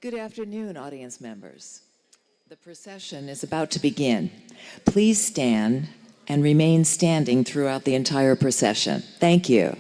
Good afternoon, audience members. The procession is about to begin. Please stand and remain standing throughout the entire procession. Thank you.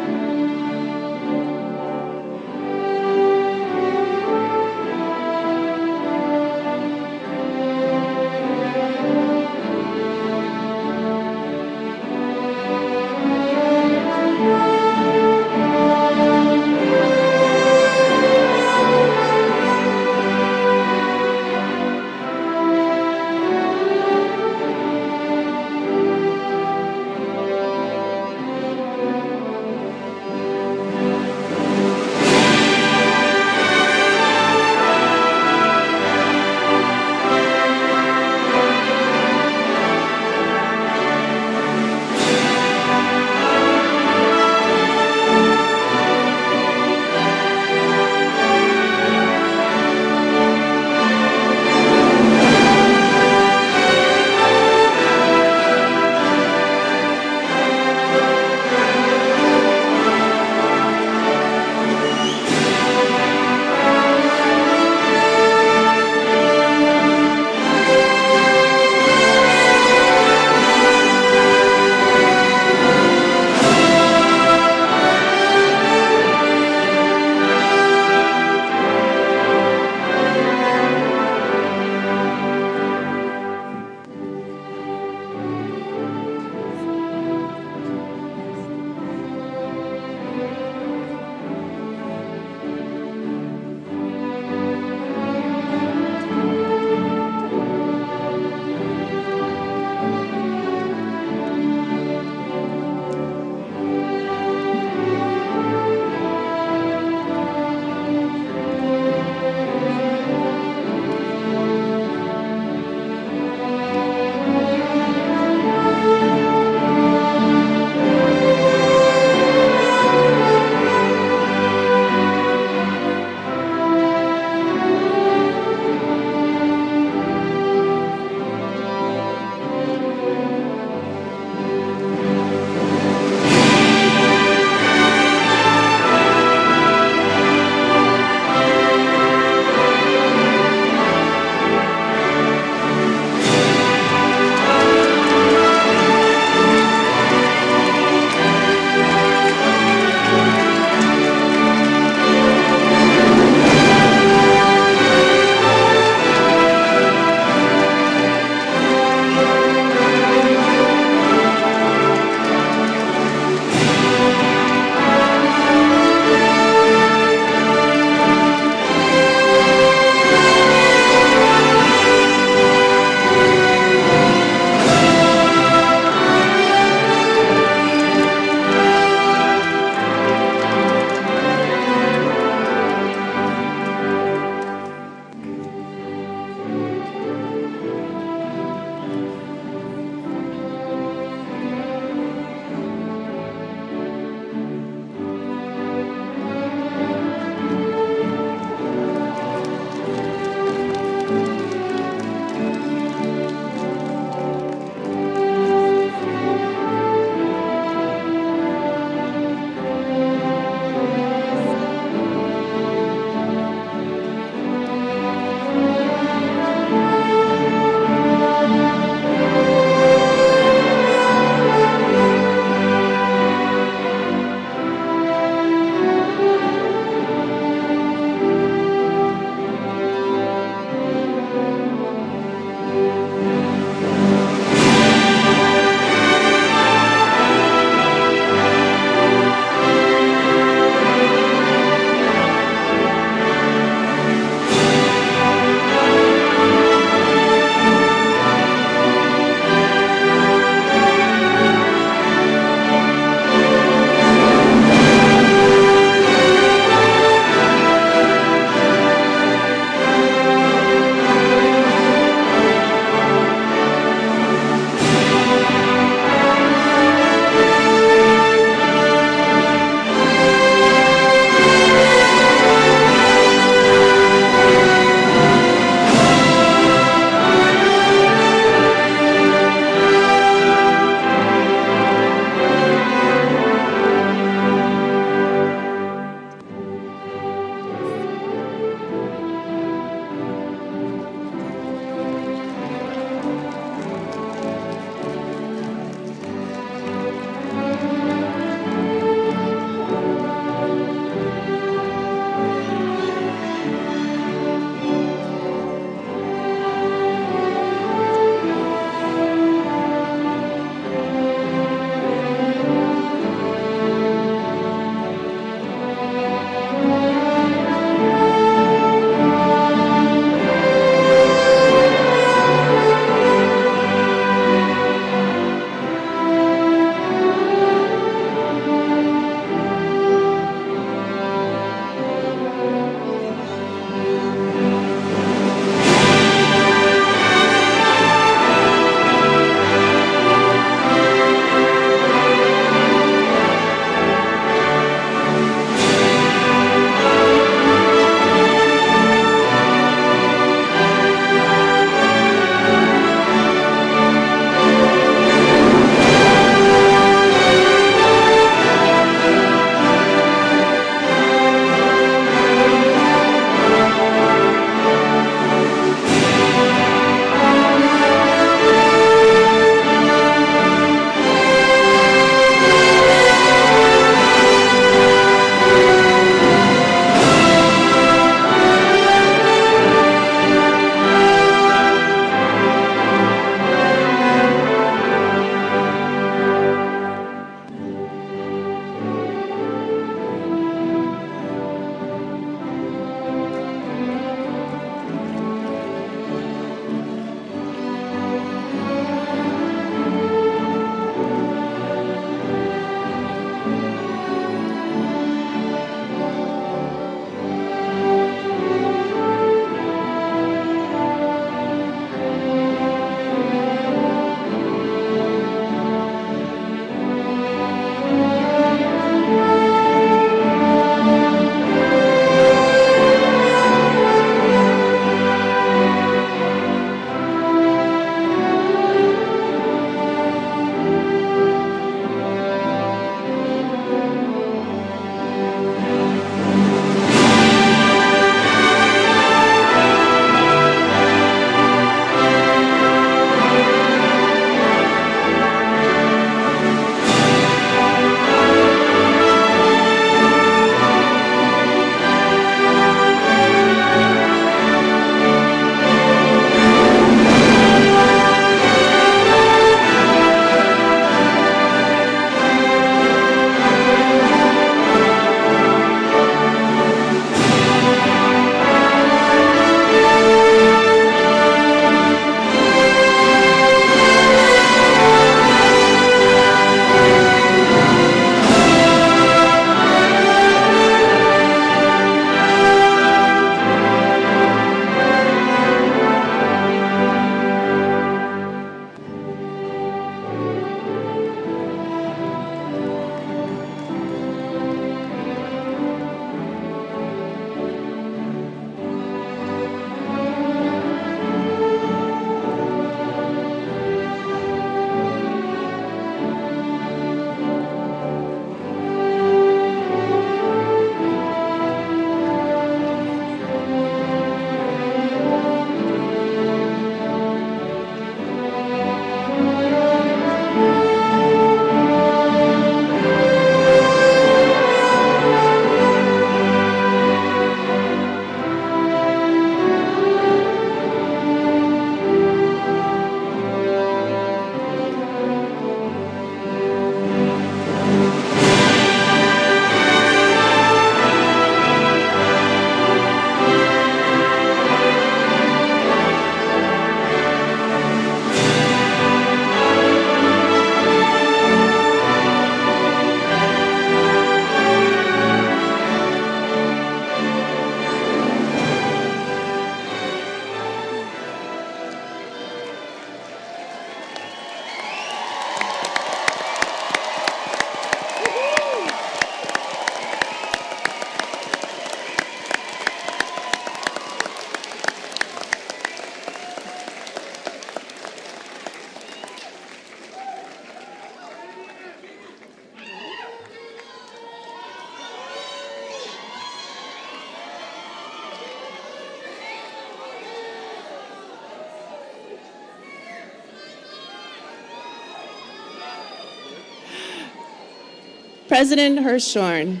President Hirschhorn,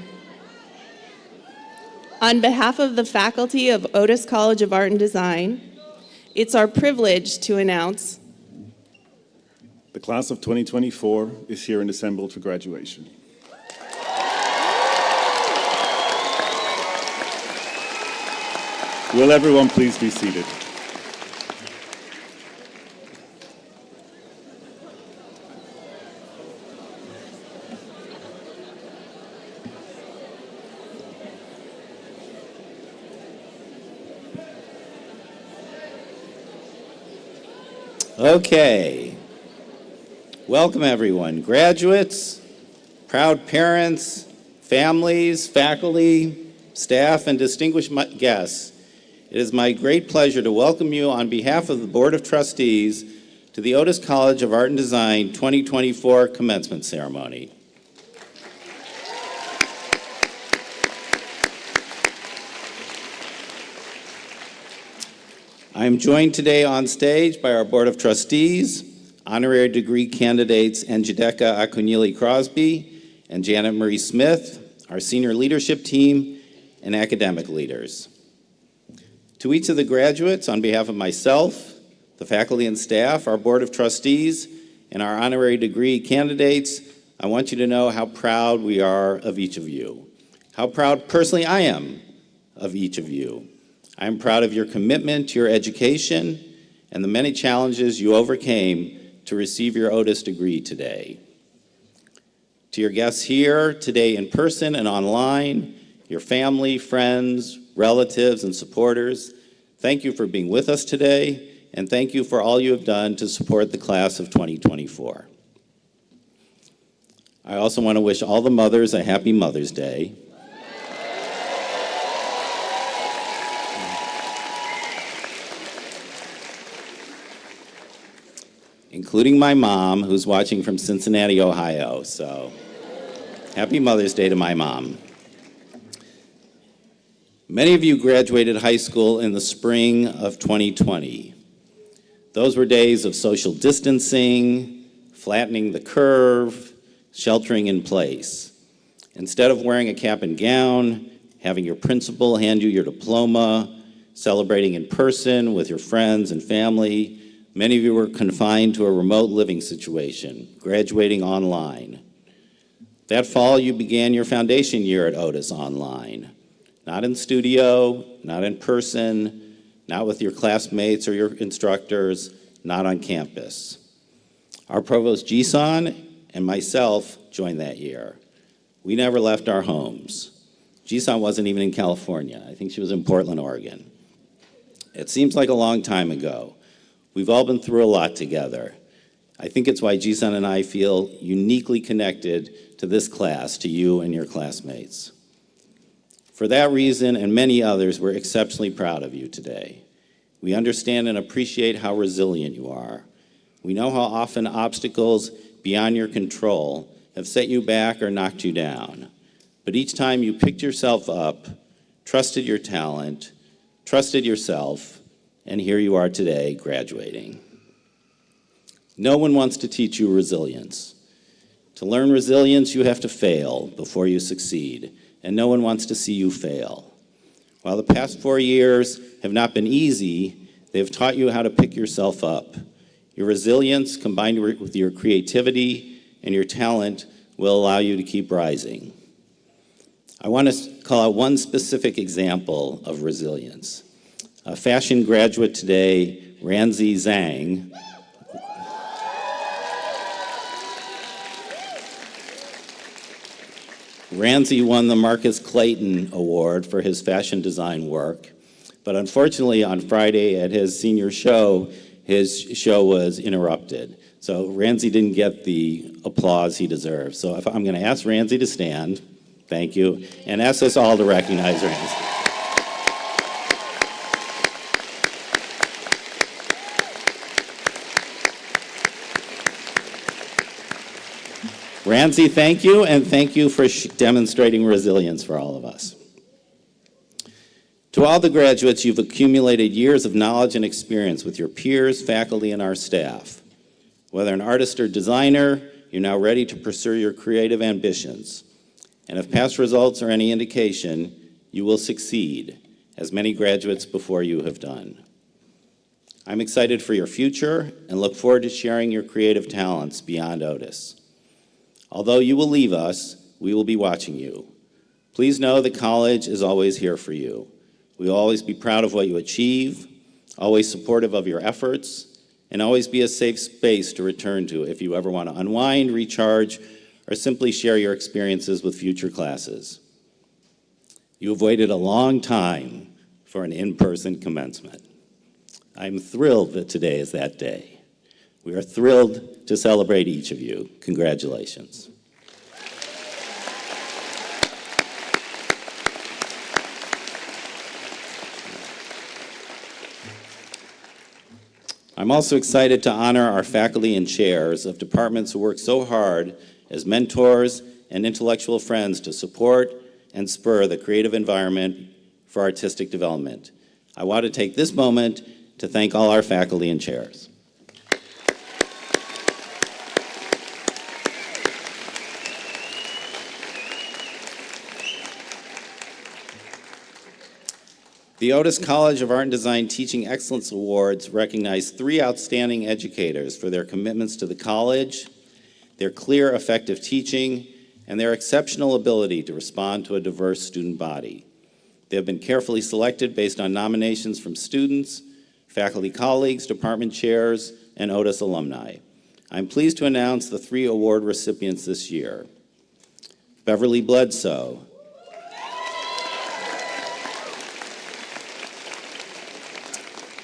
on behalf of the faculty of Otis College of Art and Design, it's our privilege to announce the class of 2024 is here and assembled for graduation. Will everyone please be seated? Okay. Welcome, everyone. Graduates, proud parents, families, faculty, staff, and distinguished guests. It is my great pleasure to welcome you on behalf of the Board of Trustees to the Otis College of Art and Design 2024 Commencement Ceremony. I am joined today on stage by our Board of Trustees, honorary degree candidates Njideka Akunyili Crosby and Janet Marie Smith, our senior leadership team, and academic leaders. To each of the graduates, on behalf of myself, the faculty and staff, our Board of Trustees, and our honorary degree candidates, I want you to know how proud we are of each of you. How proud personally I am of each of you. I'm proud of your commitment to your education and the many challenges you overcame to receive your Otis degree today. To your guests here today in person and online, your family, friends, relatives, and supporters, thank you for being with us today, and thank you for all you have done to support the class of 2024. I also want to wish all the mothers a happy Mother's Day. Including my mom, who's watching from Cincinnati, Ohio. So, happy Mother's Day to my mom. Many of you graduated high school in the spring of 2020. Those were days of social distancing, flattening the curve, sheltering in place. Instead of wearing a cap and gown, having your principal hand you your diploma, celebrating in person with your friends and family, many of you were confined to a remote living situation, graduating online. That fall, you began your foundation year at Otis online. Not in studio, not in person, not with your classmates or your instructors, not on campus. Our provost Jisan and myself joined that year. We never left our homes. Jisan wasn't even in California. I think she was in Portland, Oregon. It seems like a long time ago. We've all been through a lot together. I think it's why Jisan and I feel uniquely connected to this class, to you and your classmates. For that reason and many others, we're exceptionally proud of you today. We understand and appreciate how resilient you are. We know how often obstacles beyond your control have set you back or knocked you down. But each time you picked yourself up, trusted your talent, trusted yourself, and here you are today, graduating. No one wants to teach you resilience. To learn resilience, you have to fail before you succeed, and no one wants to see you fail. While the past 4 years have not been easy, they've taught you how to pick yourself up. Your resilience, combined with your creativity and your talent, will allow you to keep rising. I want to call out one specific example of resilience. A fashion graduate today, Ranzi Zhang, Ranzi won the Marcus Clayton Award for his fashion design work, but unfortunately on Friday at his senior show, his show was interrupted. So Ranzi didn't get the applause he deserves. So I'm going to ask Ranzi to stand, thank you, and ask us all to recognize Ranzi. Ranzi, thank you, and thank you for demonstrating resilience for all of us. To all the graduates, you've accumulated years of knowledge and experience with your peers, faculty, and our staff. Whether an artist or designer, you're now ready to pursue your creative ambitions. And if past results are any indication, you will succeed, as many graduates before you have done. I'm excited for your future and look forward to sharing your creative talents beyond Otis. Although you will leave us, we will be watching you. Please know the college is always here for you. We will always be proud of what you achieve, always supportive of your efforts, and always be a safe space to return to if you ever want to unwind, recharge, or simply share your experiences with future classes. You have waited a long time for an in-person commencement. I'm thrilled that today is that day. We are thrilled to celebrate each of you. Congratulations. I'm also excited to honor our faculty and chairs of departments who work so hard as mentors and intellectual friends to support and spur the creative environment for artistic development. I want to take this moment to thank all our faculty and chairs. The Otis College of Art and Design Teaching Excellence Awards recognize 3 outstanding educators for their commitments to the college, their clear, effective teaching, and their exceptional ability to respond to a diverse student body. They have been carefully selected based on nominations from students, faculty colleagues, department chairs, and Otis alumni. I'm pleased to announce the 3 award recipients this year. Beverly Bledsoe.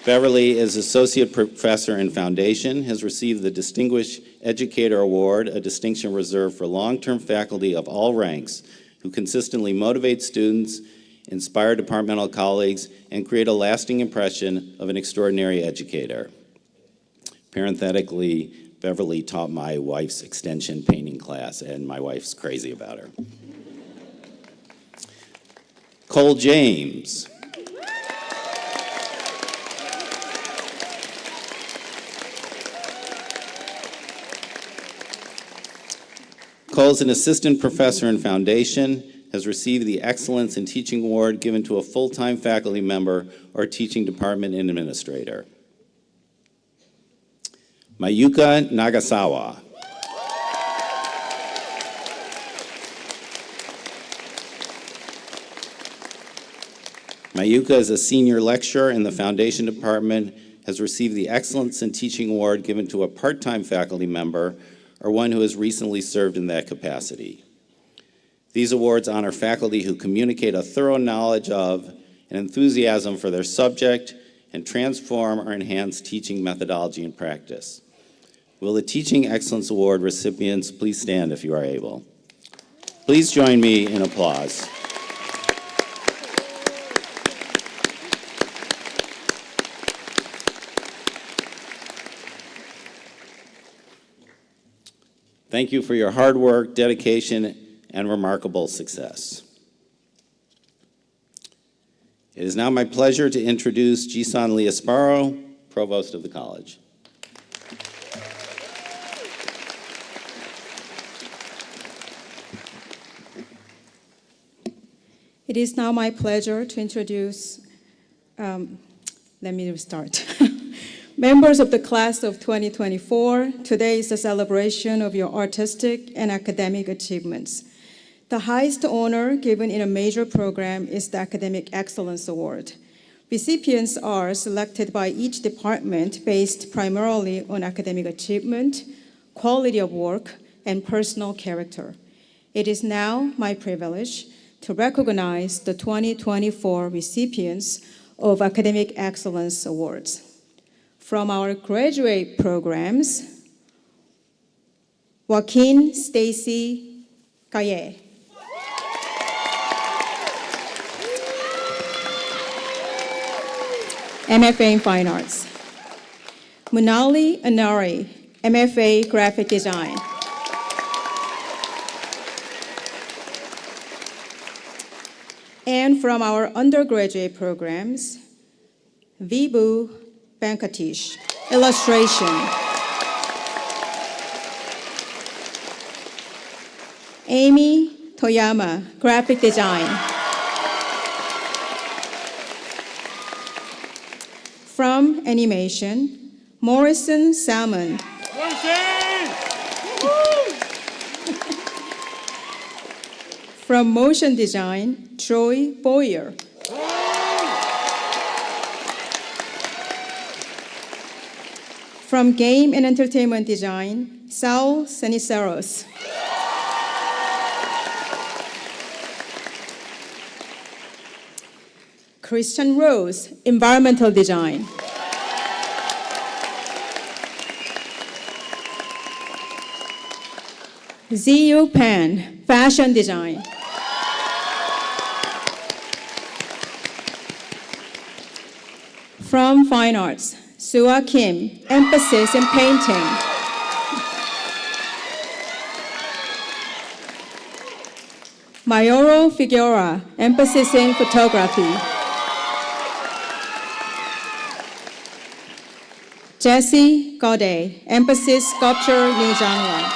Beverly is Associate Professor in Foundation, has received the Distinguished Educator Award, a distinction reserved for long-term faculty of all ranks who consistently motivate students, inspire departmental colleagues, and create a lasting impression of an extraordinary educator. Parenthetically, Beverly taught my wife's extension painting class, and my wife's crazy about her. Cole James. Cole is an assistant professor in Foundation, has received the Excellence in Teaching Award given to a full-time faculty member or teaching department administrator. Mayuka Nagasawa. Mayuka is a senior lecturer in the Foundation Department, has received the Excellence in Teaching Award given to a part-time faculty member or one who has recently served in that capacity. These awards honor faculty who communicate a thorough knowledge of and enthusiasm for their subject and transform or enhance teaching methodology and practice. Will the Teaching Excellence Award recipients please stand if you are able? Please join me in applause. Thank you for your hard work, dedication, and remarkable success. It is now my pleasure to introduce Jisan Liasparo, Provost of the College. It is now my pleasure to introduce, let me restart. Members of the class of 2024, today is a celebration of your artistic and academic achievements. The highest honor given in a major program is the Academic Excellence Award. Recipients are selected by each department based primarily on academic achievement, quality of work, and personal character. It is now my privilege to recognize the 2024 recipients of Academic Excellence Awards. From our graduate programs, Joaquin Stacy Gaye. MFA in Fine Arts. Munali Anari, MFA Graphic Design. And from our undergraduate programs, Vibhu Venkatish, Illustration. Amy Koyama, graphic design. From animation, Morrison Salmon. From motion design, Troy Boyer. From game and entertainment design, Saul Ceniceros. Christian Rose, environmental design. Ziyu Pan, fashion design. From fine arts, Sua Kim, emphasis in painting. Mayoro Figueroa, emphasis in photography. Jessie Gaudet, emphasis sculpture new genre.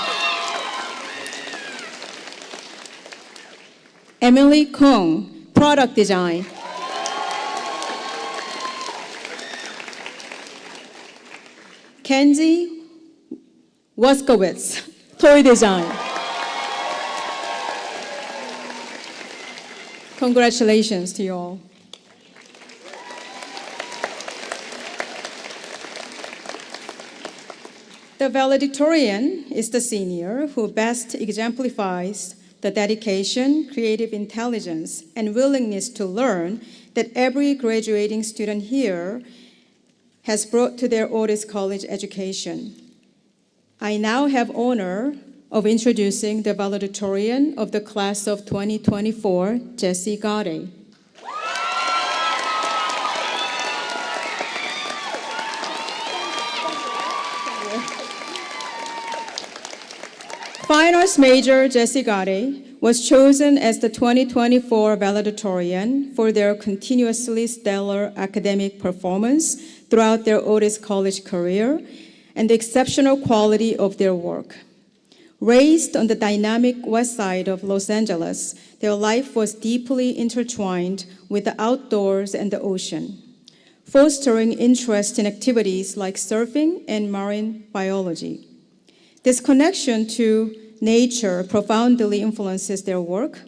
Emily Kong, product design. Kenzie Waskowitz, toy design. Congratulations to you all. The valedictorian is the senior who best exemplifies the dedication, creative intelligence, and willingness to learn that every graduating student here has brought to their Otis College education. I now have honor of introducing the valedictorian of the class of 2024, Jessie Gaudet. Fine arts major Jessie Gaudet was chosen as the 2024 valedictorian for their continuously stellar academic performance throughout their Otis College career and the exceptional quality of their work. Raised on the dynamic west side of Los Angeles, their life was deeply intertwined with the outdoors and the ocean, fostering interest in activities like surfing and marine biology. This connection to nature profoundly influences their work,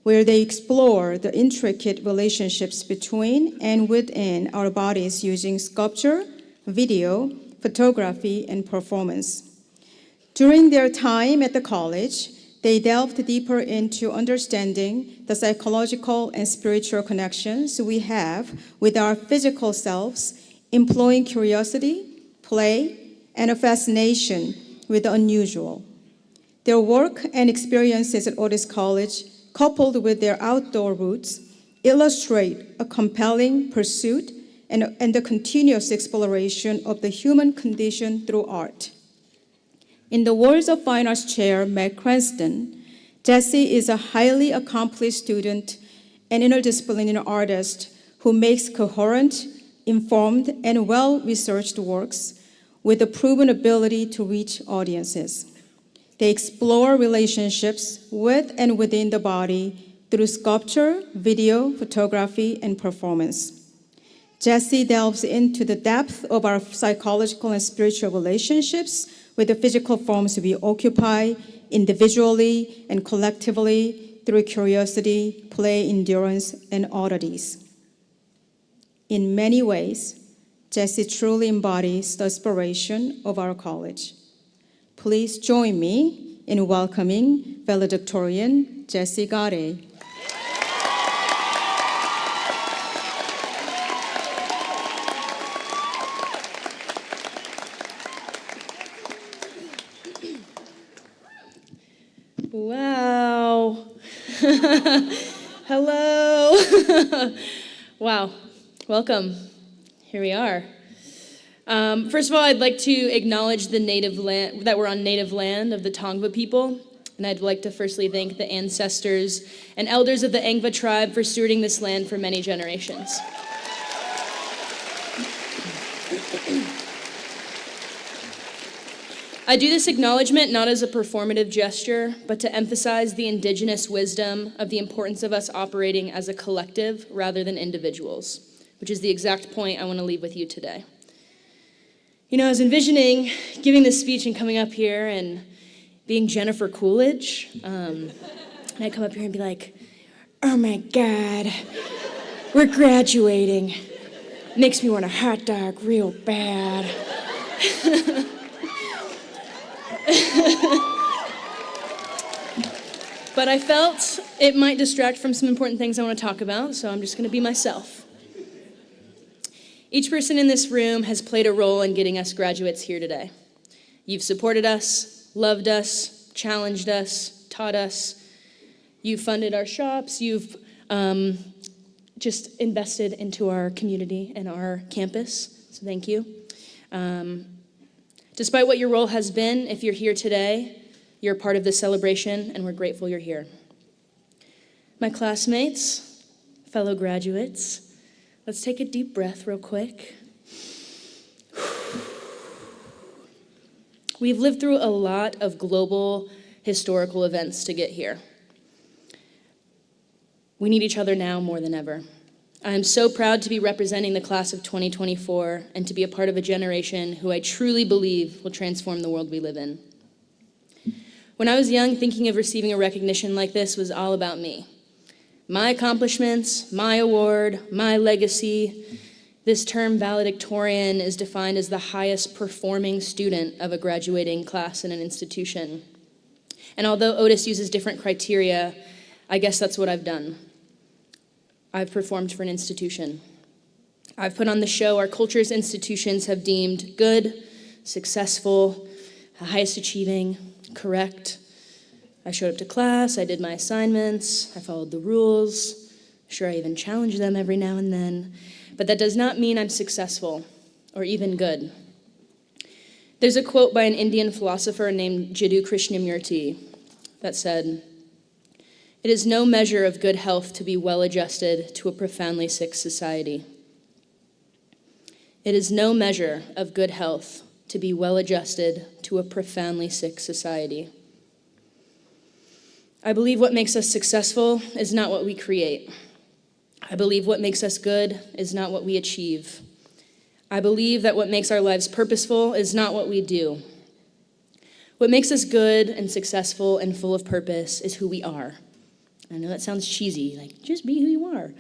where they explore the intricate relationships between and within our bodies using sculpture, video, photography, and performance. During their time at the college, they delved deeper into understanding the psychological and spiritual connections we have with our physical selves, employing curiosity, play, and a fascination with the unusual. Their work and experiences at Otis College, coupled with their outdoor roots, illustrate a compelling pursuit and the continuous exploration of the human condition through art. In the words of Fine Arts Chair Meg Cranston, Jessie is a highly accomplished student and interdisciplinary artist who makes coherent, informed, and well-researched works with a proven ability to reach audiences. They explore relationships with and within the body through sculpture, video, photography, and performance. Jessie delves into the depth of our psychological and spiritual relationships with the physical forms we occupy individually and collectively through curiosity, play, endurance, and oddities. In many ways, Jessie truly embodies the aspiration of our college. Please join me in welcoming valedictorian Jessie Gaudet. Wow. Hello. Wow. Welcome. Here we are. First of all, I'd like to acknowledge the native land, that we're on native land of the Tongva people. And I'd like to firstly thank the ancestors and elders of the Angva tribe for stewarding this land for many generations. I do this acknowledgement not as a performative gesture, but to emphasize the indigenous wisdom of the importance of us operating as a collective rather than individuals, which is the exact point I want to leave with you today. You know, I was envisioning giving this speech and coming up here and being Jennifer Coolidge. And I'd come up here and be like, oh my God, we're graduating. Makes me want a hot dog real bad. But I felt it might distract from some important things I want to talk about, so I'm just going to be myself. Each person in this room has played a role in getting us graduates here today. You've supported us, loved us, challenged us, taught us. You've funded our shops. You've just invested into our community and our campus, so thank you. Despite what your role has been, if you're here today, you're part of this celebration, and we're grateful you're here. My classmates, fellow graduates, let's take a deep breath real quick. We've lived through a lot of global historical events to get here. We need each other now more than ever. I am so proud to be representing the class of 2024 and to be a part of a generation who I truly believe will transform the world we live in. When I was young, thinking of receiving a recognition like this was all about me. My accomplishments, my award, my legacy. This term, valedictorian, is defined as the highest performing student of a graduating class in an institution. And although Otis uses different criteria, I guess that's what I've done. I've performed for an institution. I've put on the show our culture's institutions have deemed good, successful, highest achieving, correct. I showed up to class, I did my assignments, I followed the rules. Sure, I even challenged them every now and then. But that does not mean I'm successful or even good. There's a quote by an Indian philosopher named Jiddu Krishnamurti that said, "It is no measure of good health to be well-adjusted to a profoundly sick society." It is no measure of good health to be well-adjusted to a profoundly sick society. I believe what makes us successful is not what we create. I believe what makes us good is not what we achieve. I believe that what makes our lives purposeful is not what we do. What makes us good and successful and full of purpose is who we are. I know that sounds cheesy, like, just be who you are.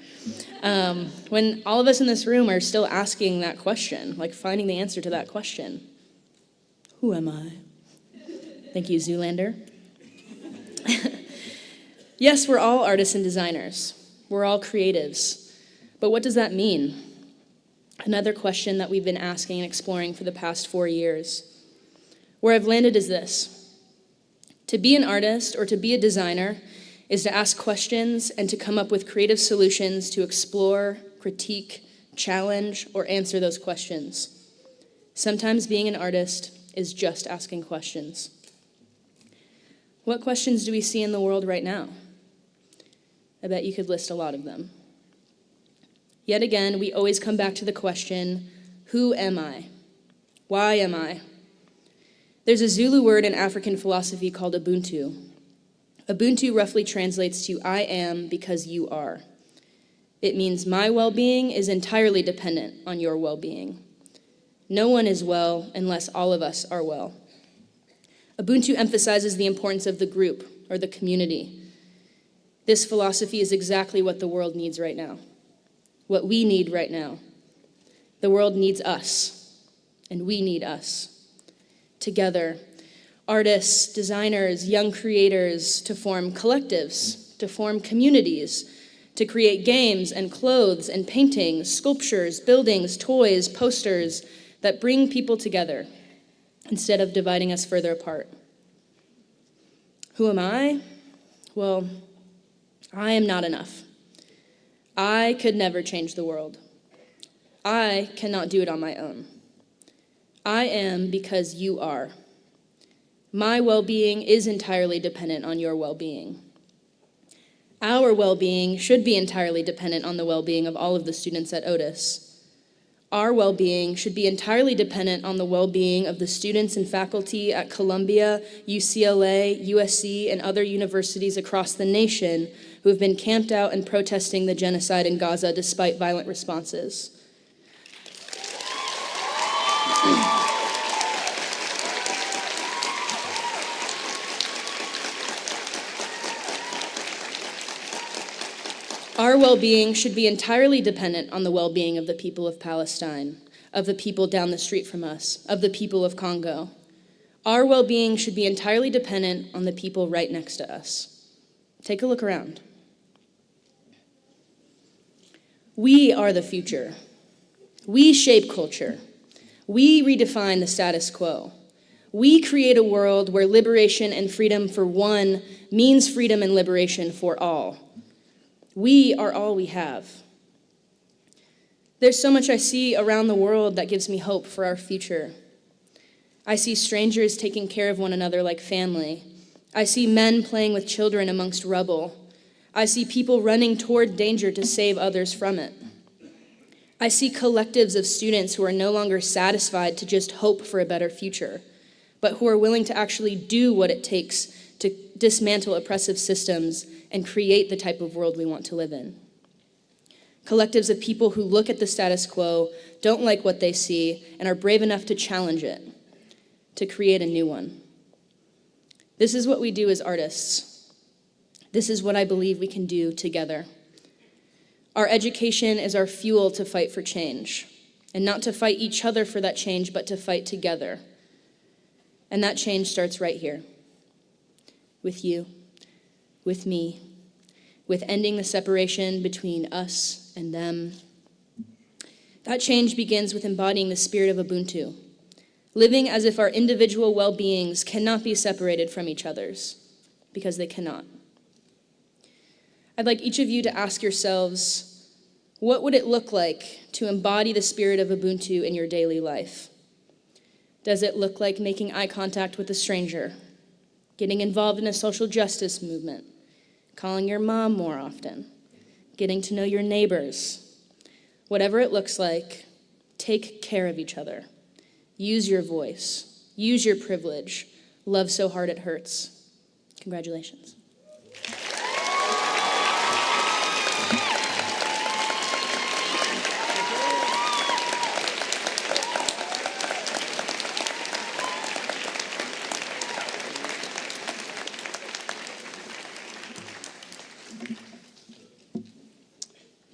When all of us in this room are still asking that question, like finding the answer to that question. Who am I? Thank you, Zoolander. Yes, we're all artists and designers. We're all creatives. But what does that mean? Another question that we've been asking and exploring for the past 4 years. Where I've landed is this. To be an artist or to be a designer is to ask questions and to come up with creative solutions to explore, critique, challenge, or answer those questions. Sometimes being an artist is just asking questions. What questions do we see in the world right now? I bet you could list a lot of them. Yet again, we always come back to the question, who am I? Why am I? There's a Zulu word in African philosophy called Ubuntu. Ubuntu roughly translates to I am because you are. It means my well-being is entirely dependent on your well-being. No one is well unless all of us are well. Ubuntu emphasizes the importance of the group or the community. This philosophy is exactly what the world needs right now. What we need right now. The world needs us, and we need us. Together, artists, designers, young creators, to form collectives, to form communities, to create games and clothes and paintings, sculptures, buildings, toys, posters that bring people together instead of dividing us further apart. Who am I? Well, I am not enough. I could never change the world. I cannot do it on my own. I am because you are. My well-being is entirely dependent on your well-being. Our well-being should be entirely dependent on the well-being of all of the students at Otis. Our well-being should be entirely dependent on the well-being of the students and faculty at Columbia, UCLA, USC, and other universities across the nation who have been camped out and protesting the genocide in Gaza despite violent responses. Our well-being should be entirely dependent on the well-being of the people of Palestine, of the people down the street from us, of the people of Congo. Our well-being should be entirely dependent on the people right next to us. Take a look around. We are the future. We shape culture. We redefine the status quo. We create a world where liberation and freedom for one means freedom and liberation for all. We are all we have. There's so much I see around the world that gives me hope for our future. I see strangers taking care of one another like family. I see men playing with children amongst rubble. I see people running toward danger to save others from it. I see collectives of students who are no longer satisfied to just hope for a better future, but who are willing to actually do what it takes to dismantle oppressive systems and create the type of world we want to live in. Collectives of people who look at the status quo, don't like what they see, and are brave enough to challenge it, to create a new one. This is what we do as artists. This is what I believe we can do together. Our education is our fuel to fight for change, and not to fight each other for that change, but to fight together. And that change starts right here, with you, with me, with ending the separation between us and them. That change begins with embodying the spirit of Ubuntu, living as if our individual well-beings cannot be separated from each other's, because they cannot. I'd like each of you to ask yourselves, what would it look like to embody the spirit of Ubuntu in your daily life? Does it look like making eye contact with a stranger, getting involved in a social justice movement, calling your mom more often, getting to know your neighbors? Whatever it looks like, take care of each other. Use your voice. Use your privilege. Love so hard it hurts. Congratulations.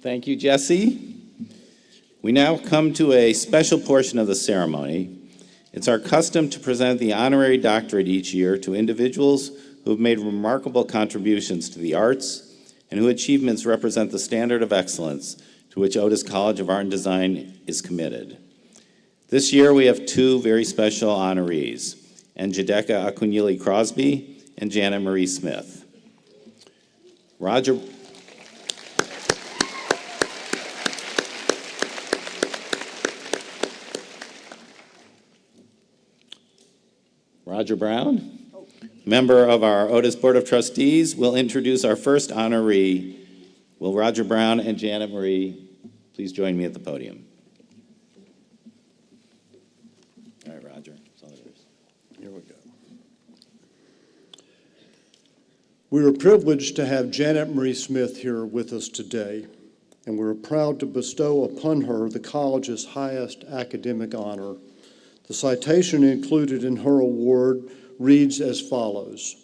Thank you, Jessie. We now come to a special portion of the ceremony. It's our custom to present the honorary doctorate each year to individuals who have made remarkable contributions to the arts and whose achievements represent the standard of excellence to which Otis College of Art and Design is committed. This year we have two very special honorees, Njideka Akunyili Crosby and Janet Marie Smith. Roger Brown, member of our Otis Board of Trustees, will introduce our first honoree. Will Roger Brown and Janet Marie please join me at the podium? All right, Roger, it's all yours. Here we go. We are privileged to have Janet Marie Smith here with us today, and we're proud to bestow upon her the college's highest academic honor. The citation included in her award reads as follows.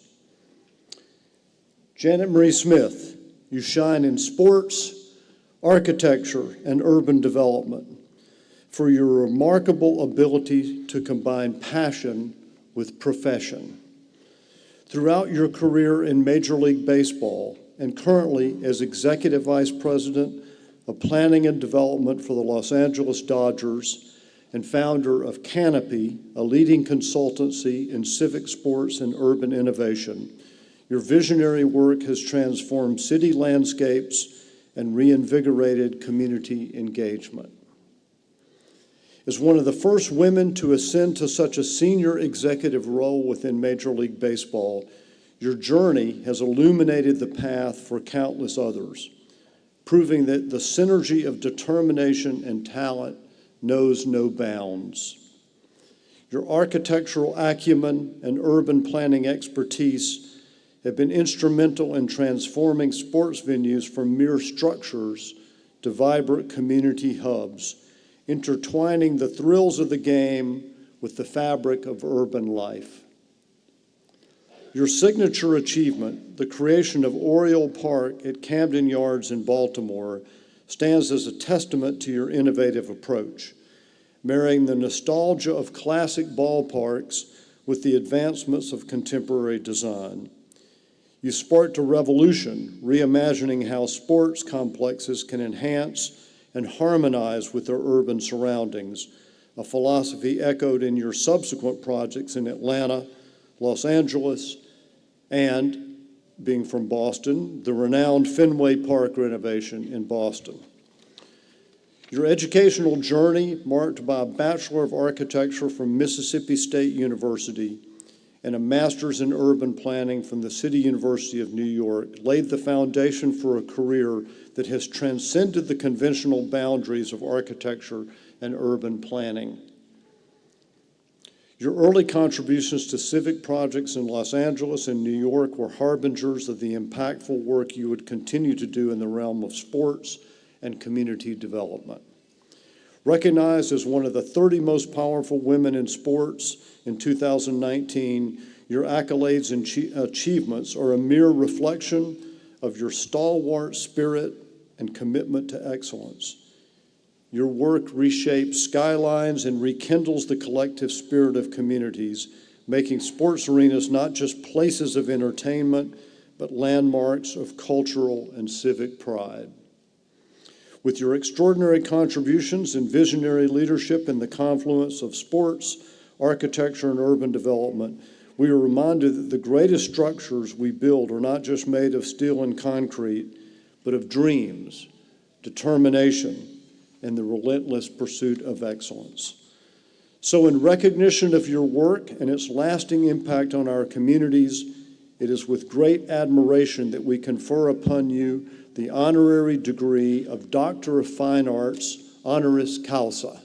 Janet Marie Smith, you shine in sports, architecture, and urban development for your remarkable ability to combine passion with profession. Throughout your career in Major League Baseball and currently as Executive Vice President of Planning and Development for the Los Angeles Dodgers and founder of Canopy, a leading consultancy in civic sports and urban innovation, your visionary work has transformed city landscapes and reinvigorated community engagement. As one of the first women to ascend to such a senior executive role within Major League Baseball, your journey has illuminated the path for countless others, proving that the synergy of determination and talent knows no bounds. Your architectural acumen and urban planning expertise have been instrumental in transforming sports venues from mere structures to vibrant community hubs, intertwining the thrills of the game with the fabric of urban life. Your signature achievement, the creation of Oriole Park at Camden Yards in Baltimore, stands as a testament to your innovative approach, marrying the nostalgia of classic ballparks with the advancements of contemporary design. You sparked a revolution, reimagining how sports complexes can enhance and harmonize with their urban surroundings, a philosophy echoed in your subsequent projects in Atlanta, Los Angeles, and, being from Boston, the renowned Fenway Park renovation in Boston. Your educational journey, marked by a Bachelor of Architecture from Mississippi State University and a Master's in Urban Planning from the City University of New York, laid the foundation for a career that has transcended the conventional boundaries of architecture and urban planning. Your early contributions to civic projects in Los Angeles and New York were harbingers of the impactful work you would continue to do in the realm of sports and community development. Recognized as one of the 30 most powerful women in sports in 2019, your accolades and achievements are a mere reflection of your stalwart spirit and commitment to excellence. Your work reshapes skylines and rekindles the collective spirit of communities, making sports arenas not just places of entertainment, but landmarks of cultural and civic pride. With your extraordinary contributions and visionary leadership in the confluence of sports, architecture, and urban development, we are reminded that the greatest structures we build are not just made of steel and concrete, but of dreams, determination, and the relentless pursuit of excellence. So in recognition of your work and its lasting impact on our communities, it is with great admiration that we confer upon you the honorary degree of Doctor of Fine Arts, honoris causa.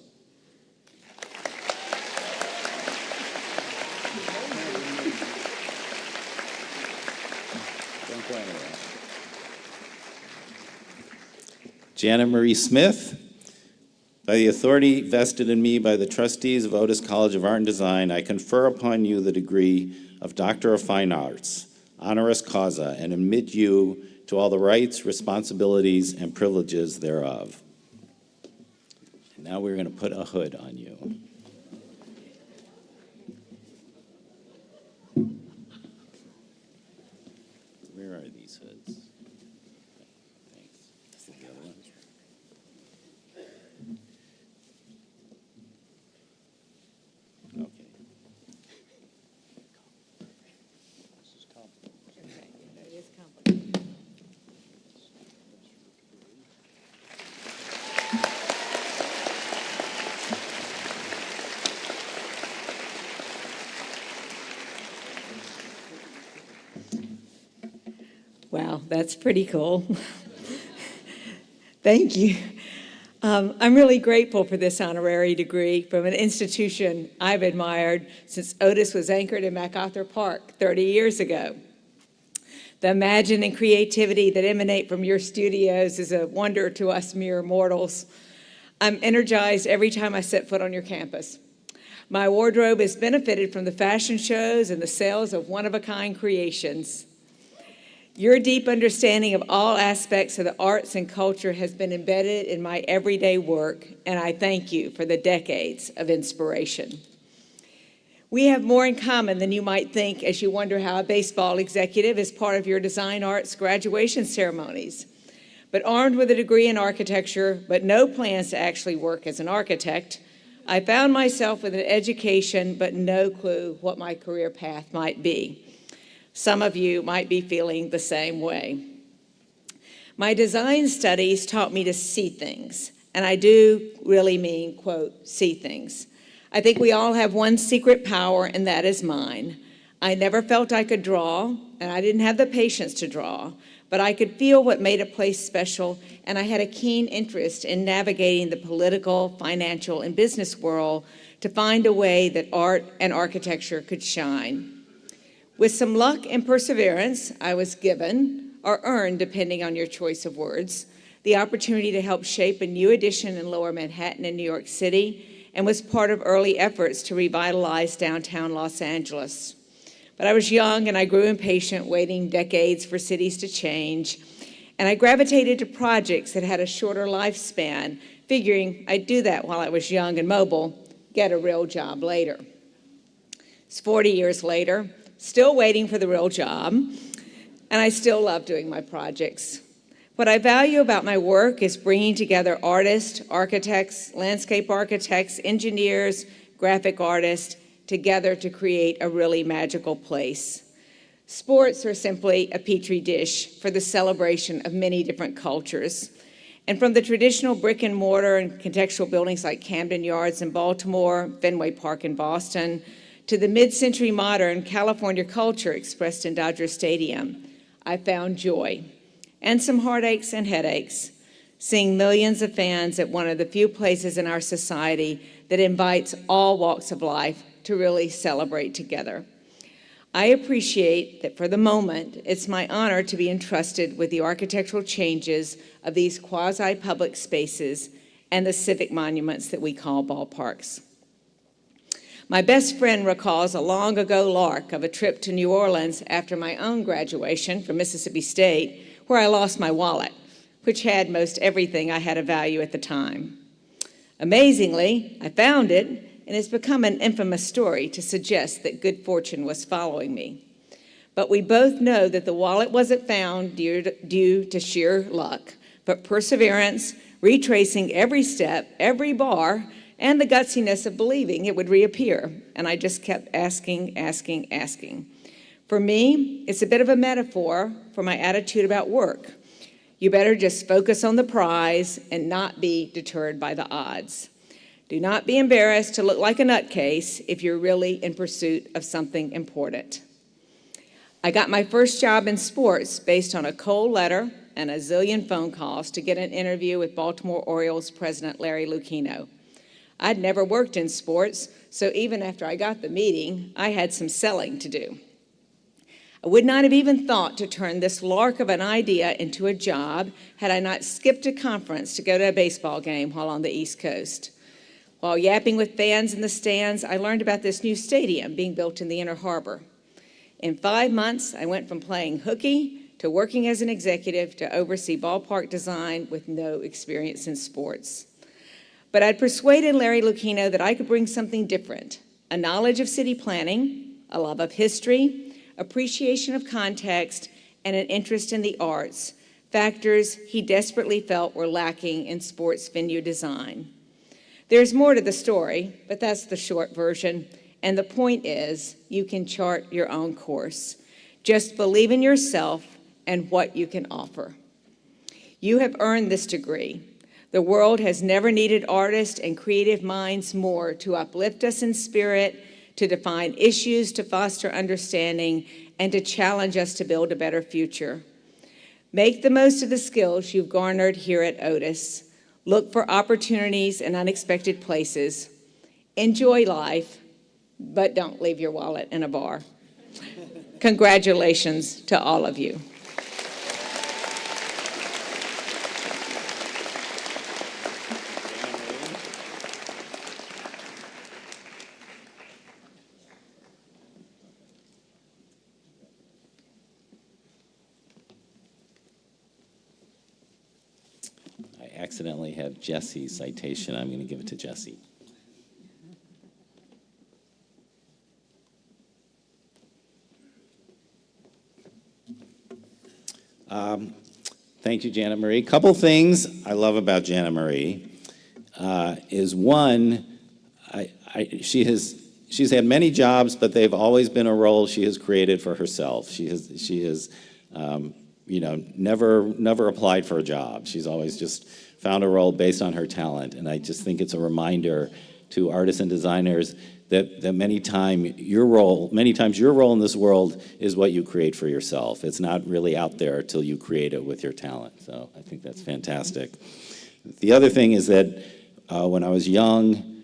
Janet Marie Smith, by the authority vested in me by the trustees of Otis College of Art and Design, I confer upon you the degree of Doctor of Fine Arts, honoris causa, and admit you to all the rights, responsibilities, and privileges thereof. And now we're going to put a hood on you. Where are these hoods? Thanks. Is it the other one? Okay. Wow, that's pretty cool. Thank you. I'm really grateful for this honorary degree from an institution I've admired since Otis was anchored in MacArthur Park 30 years ago. The imagination and creativity that emanate from your studios is a wonder to us mere mortals. I'm energized every time I set foot on your campus. My wardrobe has benefited from the fashion shows and the sales of one-of-a-kind creations. Your deep understanding of all aspects of the arts and culture has been embedded in my everyday work, and I thank you for the decades of inspiration. We have more in common than you might think as you wonder how a baseball executive is part of your design arts graduation ceremonies. But armed with a degree in architecture, but no plans to actually work as an architect, I found myself with an education, but no clue what my career path might be. Some of you might be feeling the same way. My design studies taught me to see things, and I do really mean, quote, see things. I think we all have one secret power, and that is mine. I never felt I could draw, and I didn't have the patience to draw, but I could feel what made a place special, and I had a keen interest in navigating the political, financial, and business world to find a way that art and architecture could shine. With some luck and perseverance, I was given, or earned, depending on your choice of words, the opportunity to help shape a new addition in Lower Manhattan in New York City, and was part of early efforts to revitalize downtown Los Angeles. But I was young and I grew impatient, waiting decades for cities to change, and I gravitated to projects that had a shorter lifespan, figuring I'd do that while I was young and mobile, get a real job later. It's 40 years later, still waiting for the real job, and I still love doing my projects. What I value about my work is bringing together artists, architects, landscape architects, engineers, graphic artists together to create a really magical place. Sports are simply a petri dish for the celebration of many different cultures. And from the traditional brick and mortar and contextual buildings like Camden Yards in Baltimore, Fenway Park in Boston, to the mid-century modern California culture expressed in Dodger Stadium, I found joy. And some heartaches and headaches, seeing millions of fans at one of the few places in our society that invites all walks of life to really celebrate together. I appreciate that for the moment, it's my honor to be entrusted with the architectural changes of these quasi-public spaces and the civic monuments that we call ballparks. My best friend recalls a long ago lark of a trip to New Orleans after my own graduation from Mississippi State, where I lost my wallet, which had most everything I had of value at the time. Amazingly, I found it, and it's become an infamous story to suggest that good fortune was following me. But we both know that the wallet wasn't found due to sheer luck, but perseverance, retracing every step, every bar, and the gutsiness of believing it would reappear. And I just kept asking. For me, it's a bit of a metaphor for my attitude about work. You better just focus on the prize and not be deterred by the odds. Do not be embarrassed to look like a nutcase if you're really in pursuit of something important. I got my first job in sports based on a cold letter and a zillion phone calls to get an interview with Baltimore Orioles president Larry Lucchino. I'd never worked in sports, so even after I got the meeting, I had some selling to do. I would not have even thought to turn this lark of an idea into a job had I not skipped a conference to go to a baseball game while on the East Coast. While yapping with fans in the stands, I learned about this new stadium being built in the Inner Harbor. In 5 months, I went from playing hooky to working as an executive to oversee ballpark design with no experience in sports. But I'd persuaded Larry Lucchino that I could bring something different, a knowledge of city planning, a love of history, appreciation of context, and an interest in the arts, factors he desperately felt were lacking in sports venue design. There's more to the story, but that's the short version, and the point is you can chart your own course. Just believe in yourself and what you can offer. You have earned this degree. The world has never needed artists and creative minds more to uplift us in spirit, to define issues, to foster understanding, and to challenge us to build a better future. Make the most of the skills you've garnered here at Otis. Look for opportunities in unexpected places. Enjoy life, but don't leave your wallet in a bar. Congratulations to all of you. Accidentally have Jessie's citation. I'm going to give it to Jessie. Thank you, Janet Marie. Couple things I love about Janet Marie is one, she's had many jobs, but they've always been a role she has created for herself. She has never applied for a job. She's always just found a role based on her talent, and I just think it's a reminder to artists and designers that many times your role in this world is what you create for yourself. It's not really out there till you create it with your talent. So I think that's fantastic. The other thing is that when I was young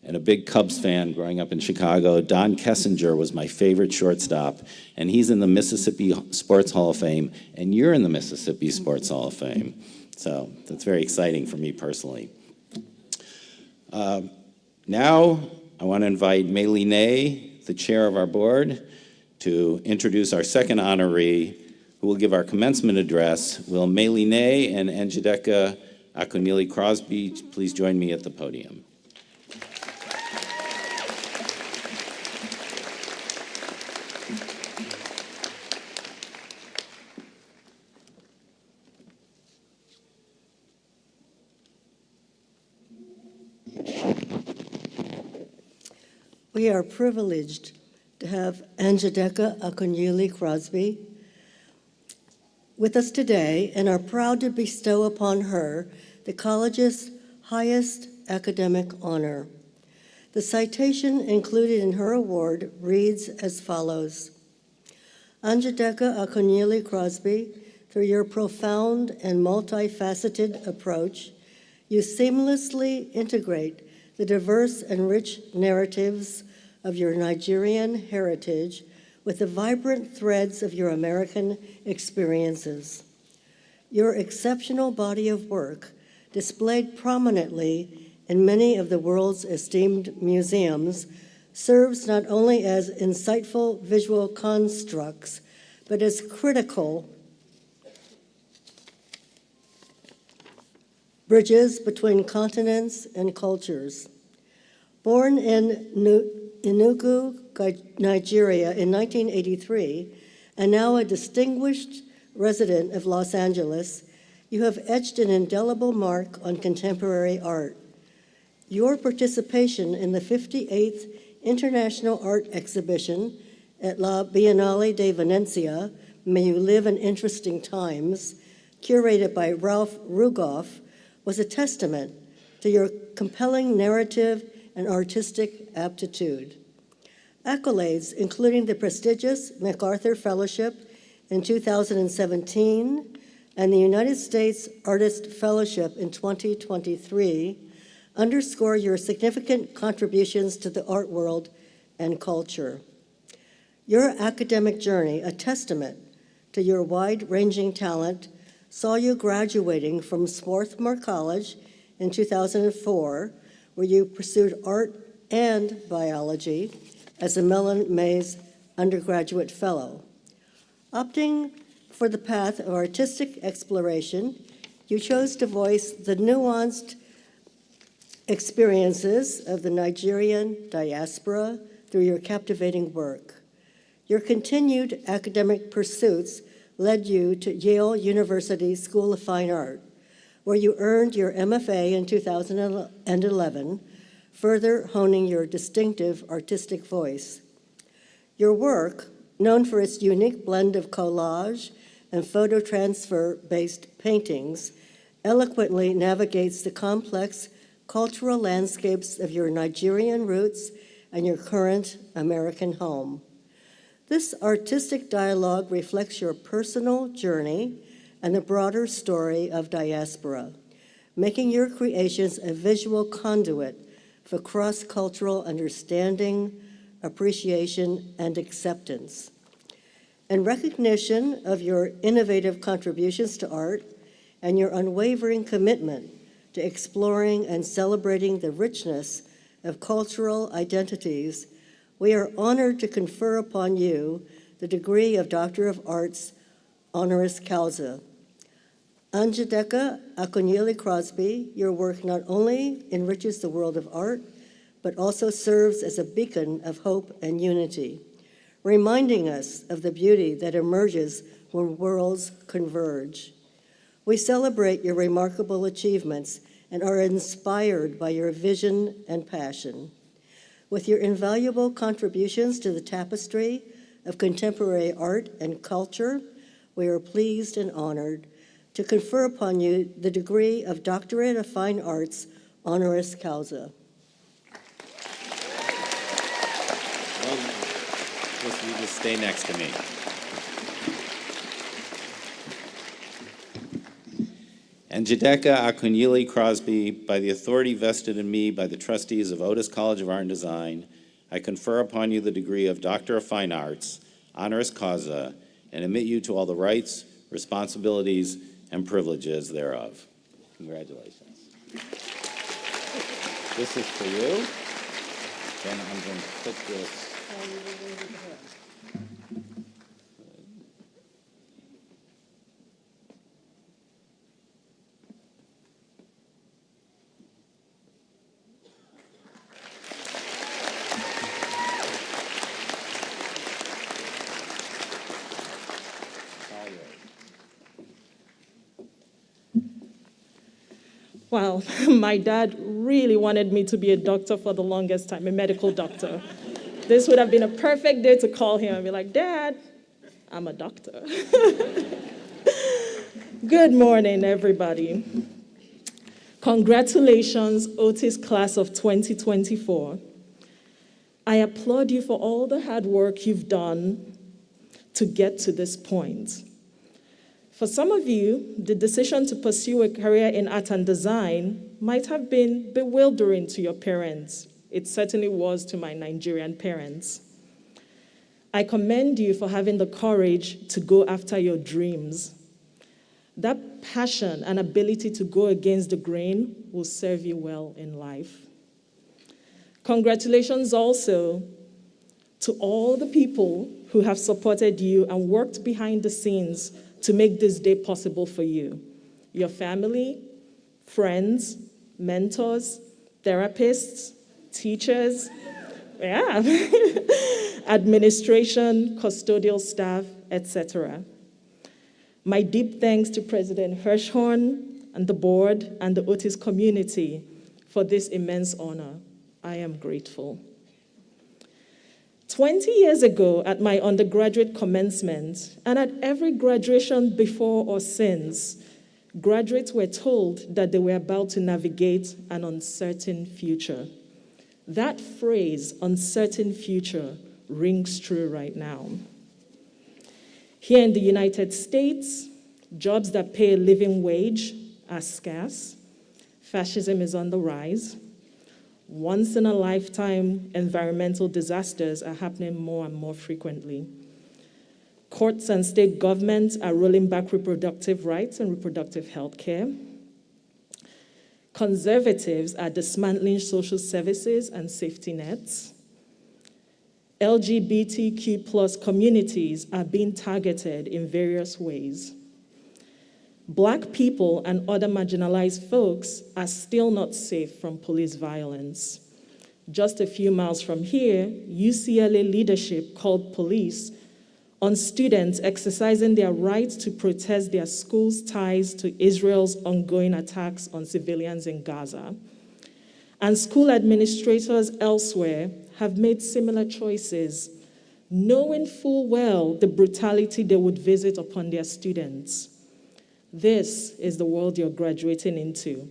and a big Cubs fan growing up in Chicago, Don Kessinger was my favorite shortstop, and he's in the Mississippi Sports Hall of Fame, and you're in the Mississippi Sports Hall of Fame. So that's very exciting for me personally. Now, I want to invite Mei Lee Nay, the chair of our board, to introduce our second honoree, who will give our commencement address. Will Mei Lee Nay and Njideka Akunyili Crosby please join me at the podium? We are privileged to have Njideka Akunyili Crosby with us today and are proud to bestow upon her the college's highest academic honor. The citation included in her award reads as follows: Njideka Akunyili Crosby, through your profound and multifaceted approach, you seamlessly integrate the diverse and rich narratives of your Nigerian heritage with the vibrant threads of your American experiences. Your exceptional body of work, displayed prominently in many of the world's esteemed museums, serves not only as insightful visual constructs, but as critical bridges between continents and cultures. Born in Enugu, Nigeria in 1983, and now a distinguished resident of Los Angeles, you have etched an indelible mark on contemporary art. Your participation in the 58th International Art Exhibition at La Biennale de Venecia, May You Live in Interesting Times, curated by Ralph Rugoff, was a testament to your compelling narrative and artistic aptitude. Accolades, including the prestigious MacArthur Fellowship in 2017 and the United States Artist Fellowship in 2023, underscore your significant contributions to the art world and culture. Your academic journey, a testament to your wide-ranging talent, saw you graduating from Swarthmore College in 2004, where you pursued art and biology as a Mellon Mays undergraduate fellow. Opting for the path of artistic exploration, you chose to voice the nuanced experiences of the Nigerian diaspora through your captivating work. Your continued academic pursuits led you to Yale University School of Fine Art, where you earned your MFA in 2011, further honing your distinctive artistic voice. Your work, known for its unique blend of collage and photo transfer-based paintings, eloquently navigates the complex cultural landscapes of your Nigerian roots and your current American home. This artistic dialogue reflects your personal journey and the broader story of diaspora, making your creations a visual conduit for cross-cultural understanding, appreciation, and acceptance. In recognition of your innovative contributions to art and your unwavering commitment to exploring and celebrating the richness of cultural identities, we are honored to confer upon you the degree of Doctor of Arts honoris causa. Njideka Akunyili Crosby, your work not only enriches the world of art, but also serves as a beacon of hope and unity, reminding us of the beauty that emerges when worlds converge. We celebrate your remarkable achievements and are inspired by your vision and passion. With your invaluable contributions to the tapestry of contemporary art and culture, we are pleased and honored to confer upon you the degree of Doctorate of Fine Arts honoris causa. You just stay next to me. And Njideka Akunyili Crosby, by the authority vested in me by the trustees of Otis College of Art and Design, I confer upon you the degree of Doctor of Fine Arts, honoris causa, and admit you to all the rights, responsibilities, and privileges thereof. Congratulations. This is for you. Then I'm going to put this. Wow, my dad really wanted me to be a doctor for the longest time, a medical doctor. This would have been a perfect day to call him and be like, Dad, I'm a doctor. Good morning, everybody. Congratulations, Otis class of 2024. I applaud you for all the hard work you've done to get to this point. For some of you, the decision to pursue a career in art and design might have been bewildering to your parents. It certainly was to my Nigerian parents. I commend you for having the courage to go after your dreams. That passion and ability to go against the grain will serve you well in life. Congratulations also to all the people who have supported you and worked behind the scenes to make this day possible for you. Your family, friends, mentors, therapists, teachers, administration, custodial staff, etc. My deep thanks to President Hirschhorn and the board and the Otis community for this immense honor. I am grateful. 20 years ago at my undergraduate commencement, and at every graduation before or since, graduates were told that they were about to navigate an uncertain future. That phrase, uncertain future, rings true right now. Here in the United States, jobs that pay a living wage are scarce. Fascism is on the rise. Once-in-a-lifetime environmental disasters are happening more and more frequently. Courts and state governments are rolling back reproductive rights and reproductive health care. Conservatives are dismantling social services and safety nets. LGBTQ+ communities are being targeted in various ways. Black people and other marginalized folks are still not safe from police violence. Just a few miles from here, UCLA leadership called police on students exercising their right to protest their school's ties to Israel's ongoing attacks on civilians in Gaza. And school administrators elsewhere have made similar choices, knowing full well the brutality they would visit upon their students. This is the world you're graduating into,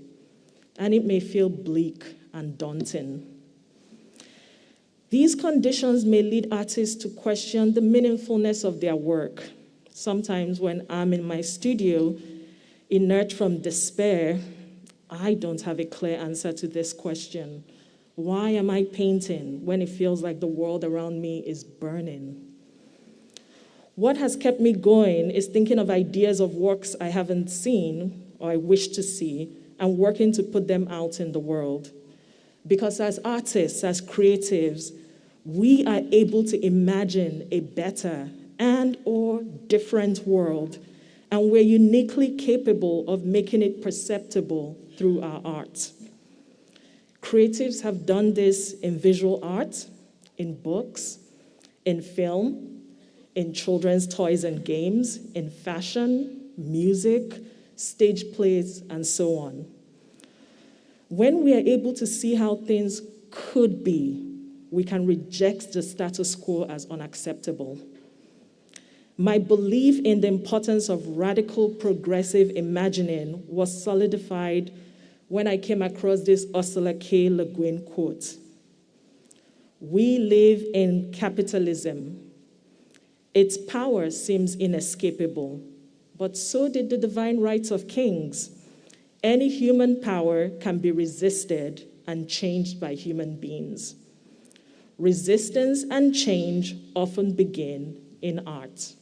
and it may feel bleak and daunting. These conditions may lead artists to question the meaningfulness of their work. Sometimes when I'm in my studio, inert from despair, I don't have a clear answer to this question. Why am I painting when it feels like the world around me is burning? What has kept me going is thinking of ideas of works I haven't seen or I wish to see and working to put them out in the world. Because as artists, as creatives, we are able to imagine a better and or different world, and we're uniquely capable of making it perceptible through our art. Creatives have done this in visual art, in books, in film, in children's toys and games, in fashion, music, stage plays, and so on. When we are able to see how things could be, we can reject the status quo as unacceptable. My belief in the importance of radical progressive imagining was solidified when I came across this Ursula K. Le Guin quote. We live in capitalism, Its power seems inescapable, but so did the divine rights of kings. Any human power can be resisted and changed by human beings. Resistance and change often begin in art."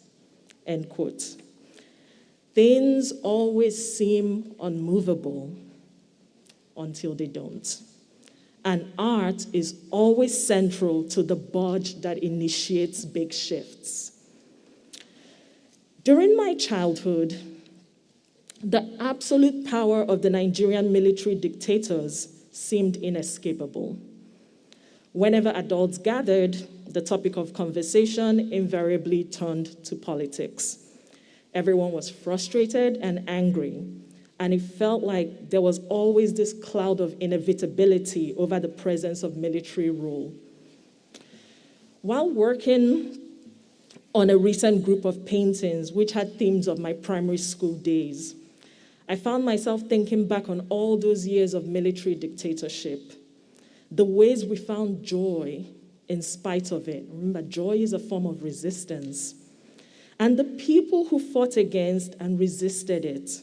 End quote. Things always seem unmovable until they don't. And art is always central to the budge that initiates big shifts. During my childhood, the absolute power of the Nigerian military dictators seemed inescapable. Whenever adults gathered, the topic of conversation invariably turned to politics. Everyone was frustrated and angry, and it felt like there was always this cloud of inevitability over the presence of military rule. While working on a recent group of paintings which had themes of my primary school days, I found myself thinking back on all those years of military dictatorship, the ways we found joy in spite of it. Remember, joy is a form of resistance. And the people who fought against and resisted it.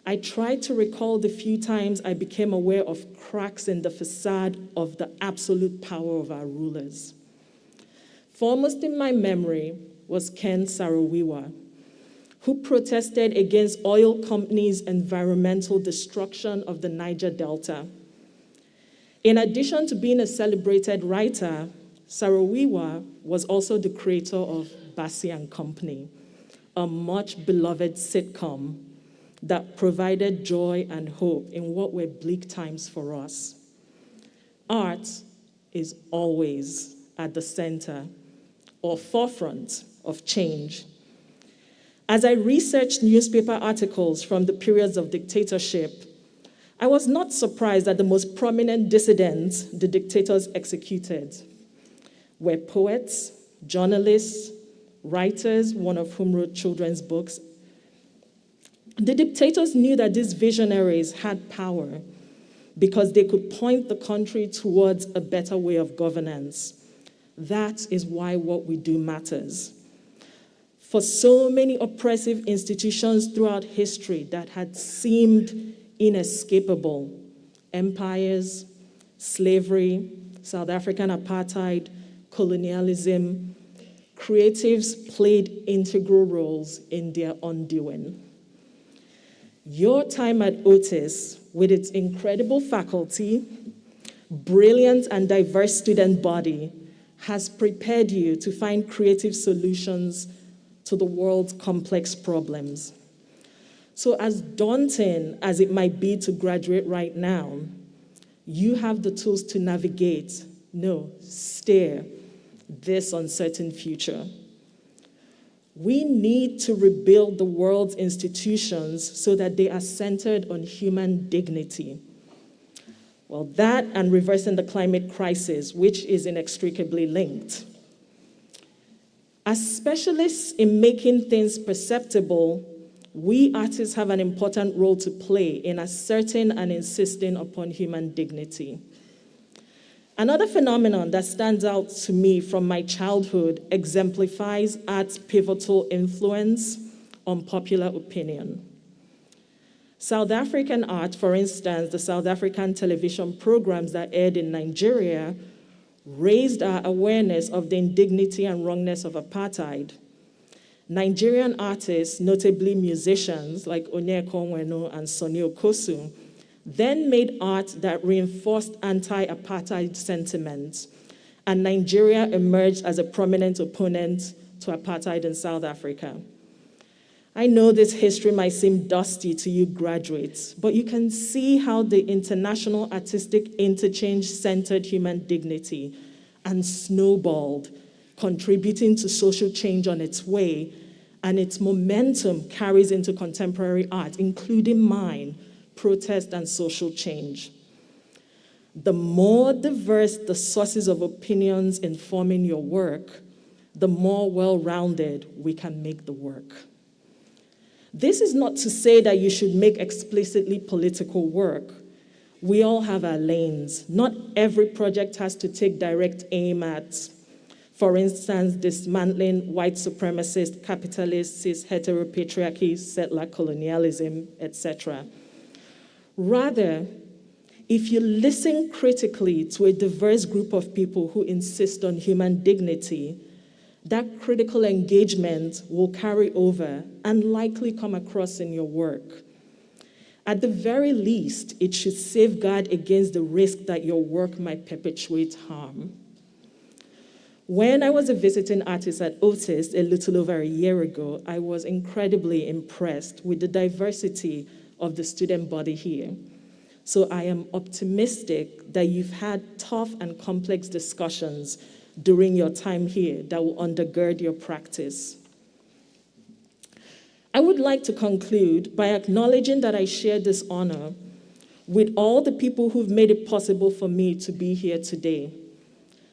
I tried to recall the few times I became aware of cracks in the facade of the absolute power of our rulers. Foremost in my memory was Ken Saro-Wiwa, who protested against oil companies' environmental destruction of the Niger Delta. In addition to being a celebrated writer, Saro-Wiwa was also the creator of Bassi and Company, a much beloved sitcom that provided joy and hope in what were bleak times for us. Art is always at the center or forefront of change. As I researched newspaper articles from the periods of dictatorship, I was not surprised that the most prominent dissidents the dictators executed were poets, journalists, writers, one of whom wrote children's books. The dictators knew that these visionaries had power because they could point the country towards a better way of governance. That is why what we do matters. For so many oppressive institutions throughout history that had seemed inescapable, empires, slavery, South African apartheid, colonialism, creatives played integral roles in their undoing. Your time at Otis, with its incredible faculty, brilliant and diverse student body, has prepared you to find creative solutions to the world's complex problems. So as daunting as it might be to graduate right now, you have the tools to navigate, no, steer this uncertain future. We need to rebuild the world's institutions so that they are centered on human dignity. Well, that and reversing the climate crisis, which is inextricably linked. As specialists in making things perceptible, we artists have an important role to play in asserting and insisting upon human dignity. Another phenomenon that stands out to me from my childhood exemplifies art's pivotal influence on popular opinion. South African art, for instance, the South African television programs that aired in Nigeria, raised our awareness of the indignity and wrongness of apartheid. Nigerian artists, notably musicians like Onyeka Onwenu and Sonny Okosu, then made art that reinforced anti-apartheid sentiments, and Nigeria emerged as a prominent opponent to apartheid in South Africa. I know this history might seem dusty to you graduates, but you can see how the international artistic interchange centered human dignity and snowballed, contributing to social change on its way, and its momentum carries into contemporary art, including mine, protest and social change. The more diverse the sources of opinions informing your work, the more well-rounded we can make the work. This is not to say that you should make explicitly political work. We all have our lanes. Not every project has to take direct aim at For instance, dismantling white supremacist, capitalist, cis heteropatriarchy, settler colonialism, etc. Rather, if you listen critically to a diverse group of people who insist on human dignity, that critical engagement will carry over and likely come across in your work. At the very least, it should safeguard against the risk that your work might perpetuate harm. When I was a visiting artist at Otis a little over a year ago, I was incredibly impressed with the diversity of the student body here. So I am optimistic that you've had tough and complex discussions during your time here that will undergird your practice. I would like to conclude by acknowledging that I share this honor with all the people who've made it possible for me to be here today.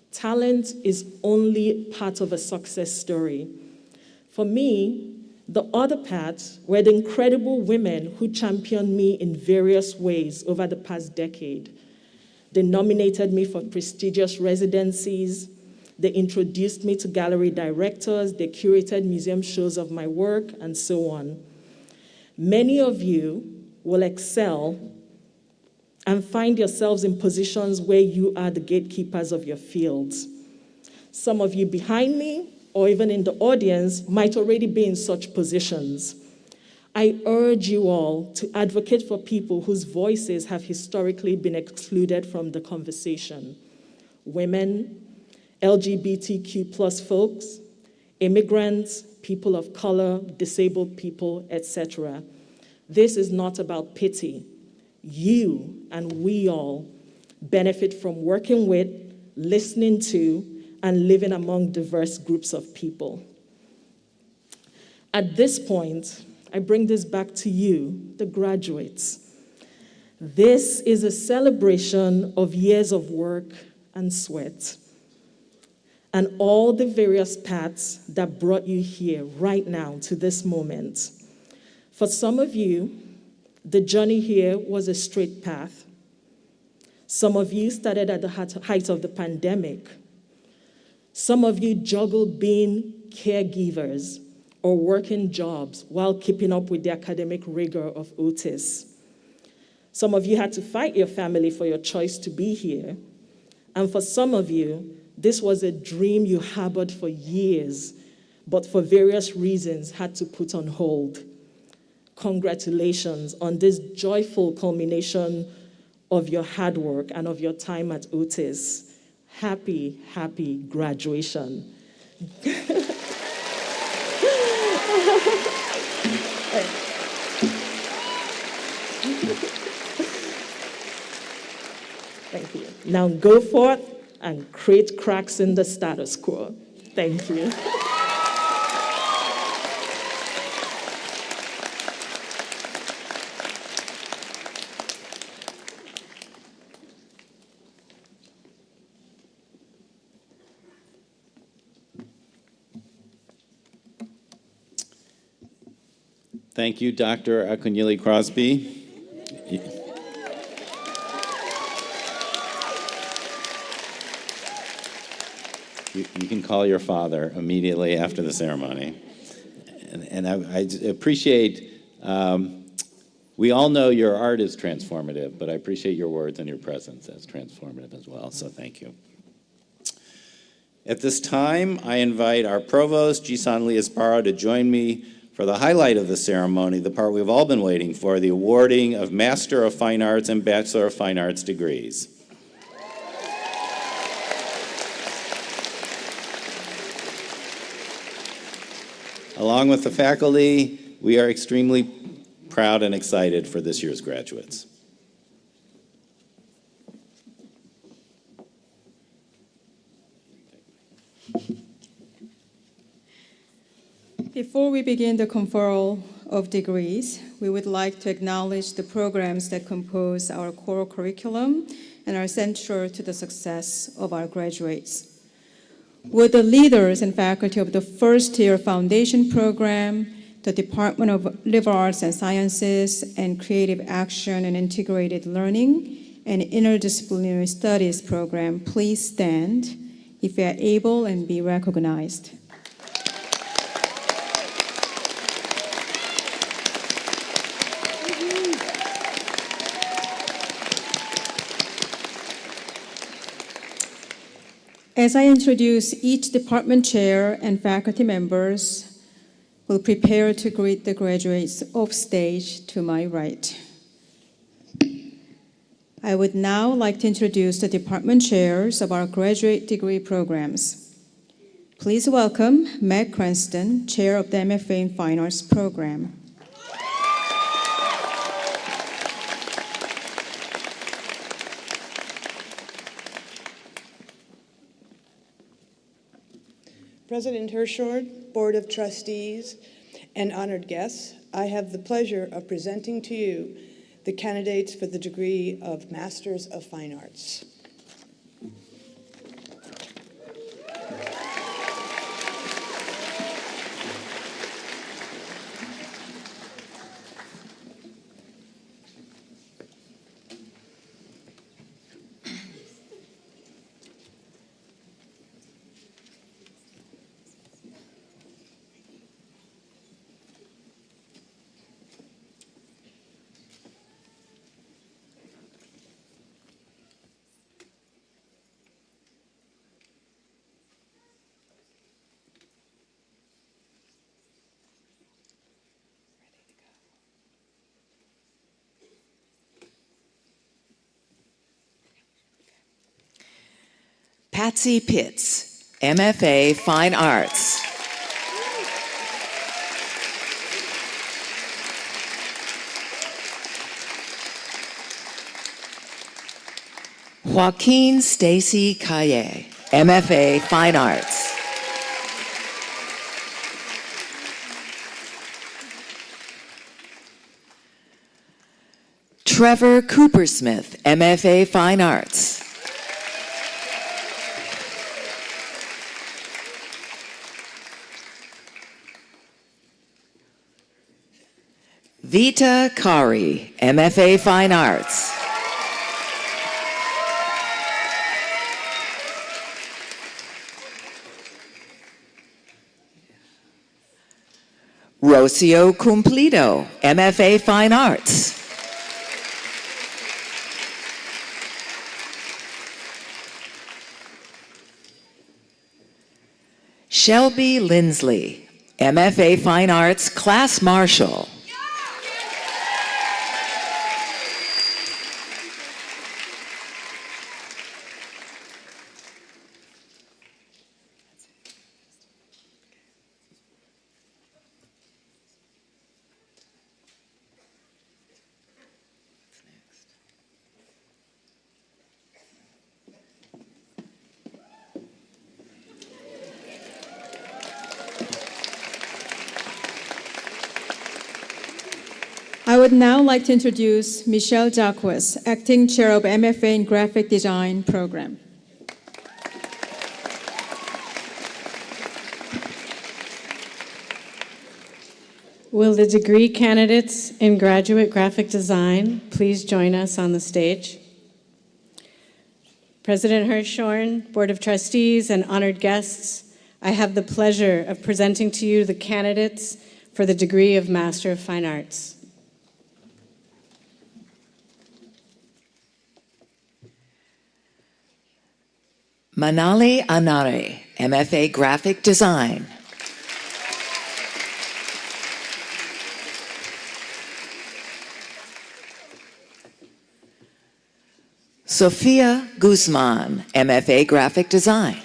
Talent is only part of a success story. For me, the other part were the incredible women who championed me in various ways over the past decade. They nominated me for prestigious residencies. They introduced me to gallery directors. They curated museum shows of my work, and so on. Many of you will excel and find yourselves in positions where you are the gatekeepers of your fields. Some of you behind me, or even in the audience, might already be in such positions. I urge you all to advocate for people whose voices have historically been excluded from the conversation. Women, LGBTQ+ folks, immigrants, people of color, disabled people, etc. This is not about pity. You and we all benefit from working with, listening to, and living among diverse groups of people. At this point, I bring this back to you, the graduates. This is a celebration of years of work and sweat, and all the various paths that brought you here right now to this moment. For some of you, the journey here was a straight path. Some of you started at the height of the pandemic. Some of you juggled being caregivers or working jobs while keeping up with the academic rigor of Otis. Some of you had to fight your family for your choice to be here. And for some of you, this was a dream you harbored for years, but for various reasons had to put on hold. Congratulations on this joyful culmination of your hard work and of your time at Otis. Happy, happy graduation. Thank you. Now go forth and create cracks in the status quo. Thank you. Thank you, Dr. Akunyili Crosby. You can call your father immediately after the ceremony. And I appreciate, we all know your art is transformative, but I appreciate your words and your presence as transformative as well, so thank you. At this time, I invite our provost, Jisan Liasbaro, to join me for the highlight of the ceremony, the part we've all been waiting for, the awarding of Master of Fine Arts and Bachelor of Fine Arts degrees. Along with the faculty, we are extremely proud and excited for this year's graduates. Before we begin the conferral of degrees, we would like to acknowledge the programs that compose our core curriculum and are central to the success of our graduates. Would the leaders and faculty of the first-year foundation program, the Department of Liberal Arts and Sciences, and Creative Action and Integrated Learning, and Interdisciplinary Studies program please stand if you are able and be recognized. As I introduce each department chair and faculty members, we'll prepare to greet the graduates off stage to my right. I would now like to introduce the department chairs of our graduate degree programs. Please welcome Meg Cranston, Chair of the MFA in Fine Arts program. President Hirschhorn, Board of Trustees, and honored guests, I have the pleasure of presenting to you the candidates for the degree of Masters of Fine Arts. Patsy Pitts, MFA Fine Arts. Joaquin Stacy Calle, MFA Fine Arts. Trevor Coopersmith, MFA Fine Arts. Vita Kari, MFA Fine Arts. Rocio Cumplido, MFA Fine Arts. Shelby Lindsley, MFA Fine Arts, Class Marshal. I would now like to introduce Michelle Jacques, Acting Chair of MFA in Graphic Design program. Will the degree candidates in graduate graphic design please join us on the stage? President Hirschhorn, Board of Trustees, and honored guests, I have the pleasure of presenting to you the candidates for the degree of Master of Fine Arts. Manali Anare, MFA Graphic Design. Sofia Guzman, MFA Graphic Design.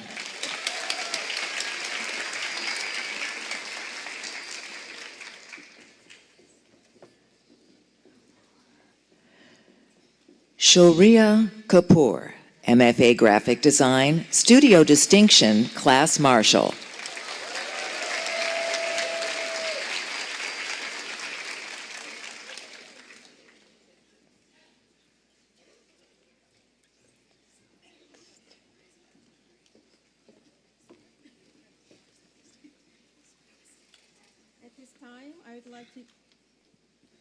Shoria Kapoor, MFA Graphic Design, Studio Distinction, Class Marshal.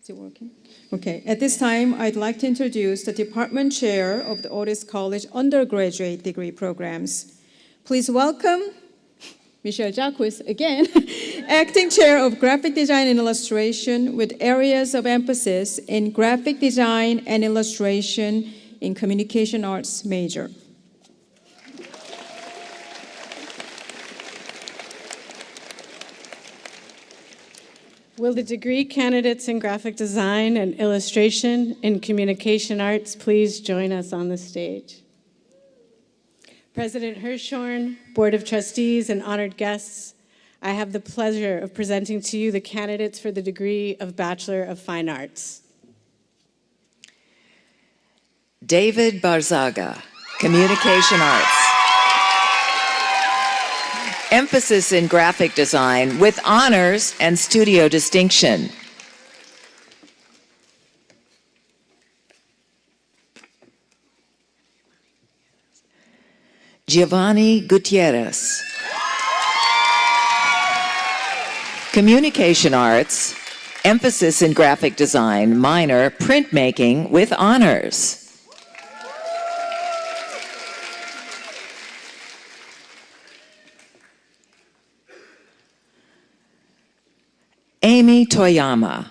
Is it working? Okay. At this time, I'd like to introduce the Department Chair of the Otis College undergraduate degree programs. Please welcome Michelle Jacques again, Acting Chair of Graphic Design and Illustration with areas of emphasis in graphic design and illustration in Communication Arts major. Will the degree candidates in graphic design and illustration in communication arts please join us on the stage? President Hirschhorn, Board of Trustees, and honored guests, I have the pleasure of presenting to you the candidates for the degree of Bachelor of Fine Arts. David Barzaga, Communication Arts. Emphasis in graphic design with honors and studio distinction. Giovanni Gutierrez. Communication Arts, emphasis in graphic design, minor, printmaking with honors. Amy Toyama.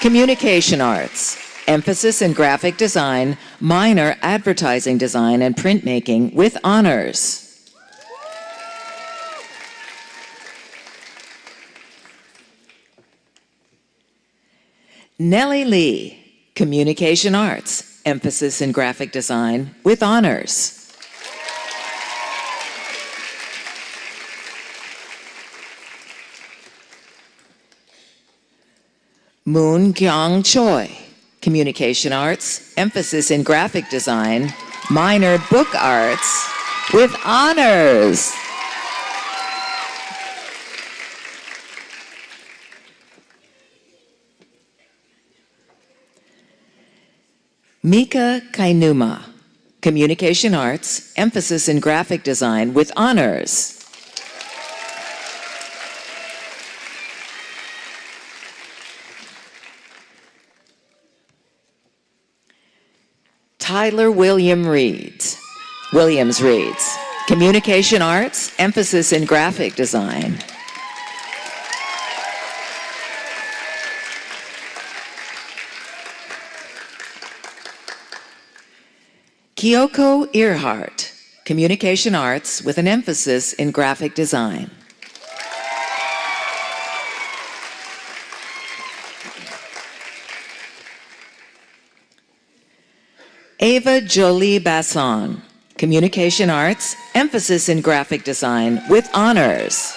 Communication Arts, emphasis in graphic design, minor, advertising design and printmaking with honors. Nellie Lee, Communication Arts, emphasis in graphic design with honors. Moon Kyung Choi, Communication Arts, emphasis in graphic design, minor book arts with honors. Mika Kainuma, Communication Arts, emphasis in graphic design with honors. Tyler Williams Reeds, Communication Arts, emphasis in graphic design. Kyoko Earhart, Communication Arts with an emphasis in graphic design. Ava Jolie Basson, Communication Arts, emphasis in graphic design with honors.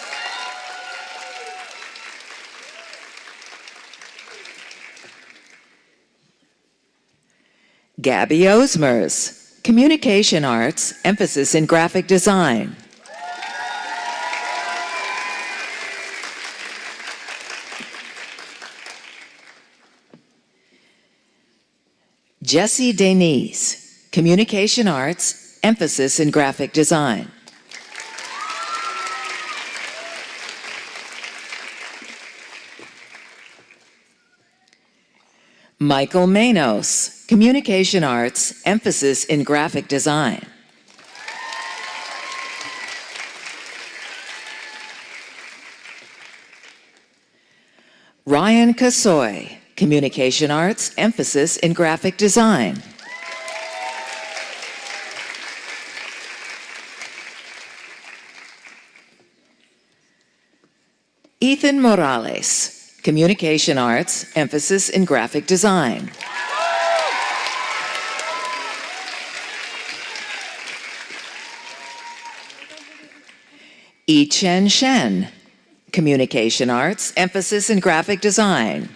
Gabby Osmers, Communication Arts, emphasis in graphic design. Jessie Denise, Communication Arts, emphasis in graphic design. Michael Manos, Communication Arts, emphasis in graphic design. Ryan Kasoy, Communication Arts, emphasis in graphic design. Ethan Morales, Communication Arts, emphasis in graphic design. Yi Chen Shen, Communication Arts, emphasis in graphic design.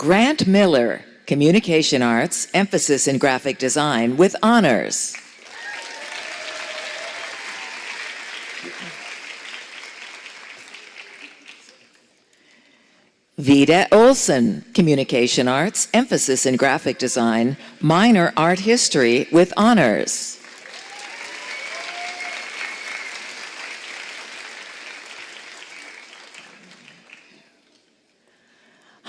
Grant Miller, Communication Arts, emphasis in graphic design with honors. Vida Olson, Communication Arts, emphasis in graphic design, minor art history with honors.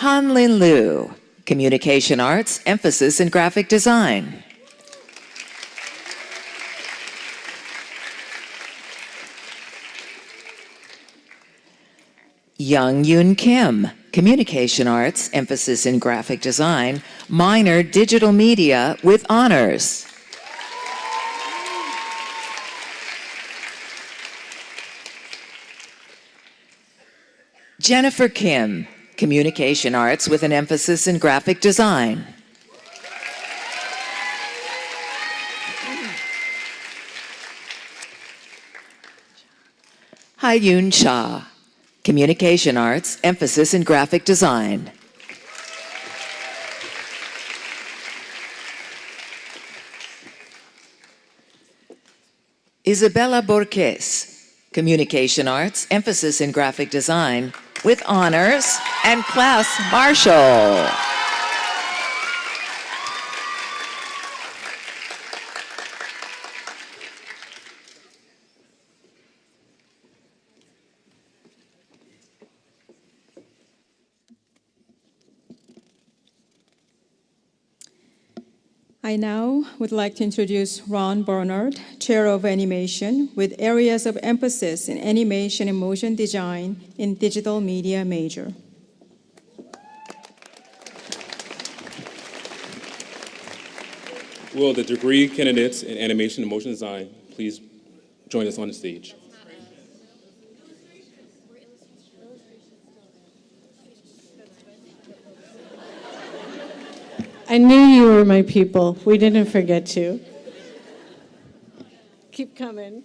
Han-Lin Liu, Communication Arts, emphasis in graphic design. Young Yoon Kim, Communication Arts, emphasis in graphic design, minor digital media with honors. Jennifer Kim, Communication Arts with an emphasis in graphic design. Hyun Cha, Communication Arts, emphasis in graphic design. Isabella Borges, Communication Arts, emphasis in graphic design, with honors, and Klaus Marshall. I now would like to introduce Ron Bernard, Chair of Animation, with areas of emphasis in animation and motion design in digital media major. Will the degree candidates in animation and motion design please join us on the stage? I knew you were my people. We didn't forget you. Keep coming.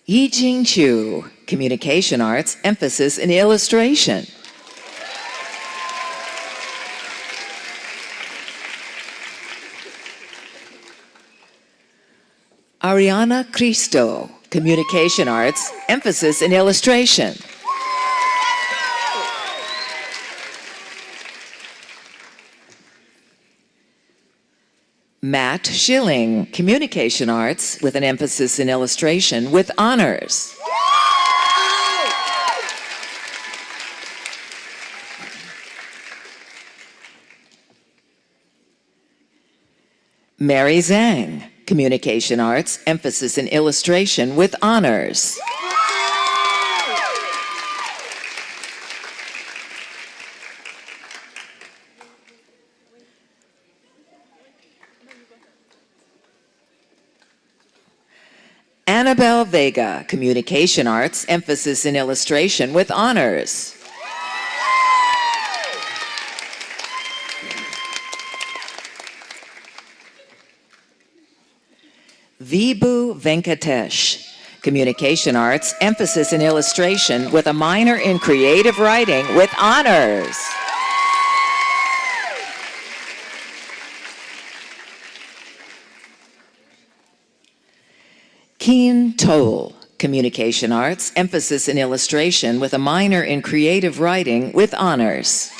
Yi-Jing Chu, Communication Arts, emphasis in illustration. Ariana Cristo, Communication Arts, emphasis in illustration. Matt Schilling, Communication Arts, with an emphasis in illustration, with honors. Mary Zhang, Communication Arts, emphasis in illustration, with honors. Annabelle Vega, Communication Arts, emphasis in illustration, with honors. Vibhu Venkatesh, Communication Arts, emphasis in illustration, with a minor in creative writing, with honors. Keen Toll, Communication Arts, emphasis in illustration, with a minor in creative writing, with honors.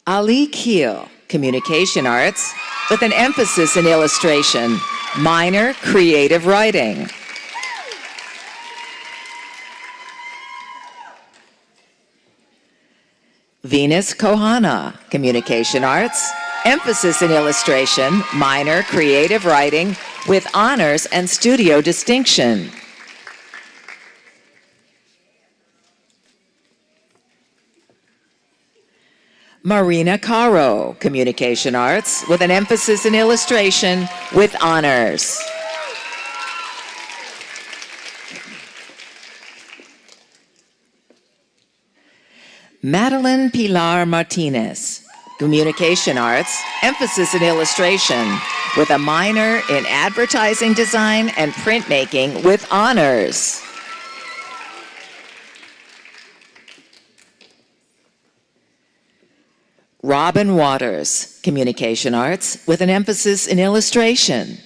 Ali Keel, Communication Arts, with an emphasis in illustration, minor creative writing. Venus Kohana, Communication Arts, emphasis in illustration, minor creative writing, with honors and studio distinction. Marina Caro, Communication Arts, with an emphasis in illustration, with honors. Madeline Pilar Martinez, Communication Arts, emphasis in illustration, with a minor in advertising design and printmaking, with honors. Robin Waters, Communication Arts, with an emphasis in illustration.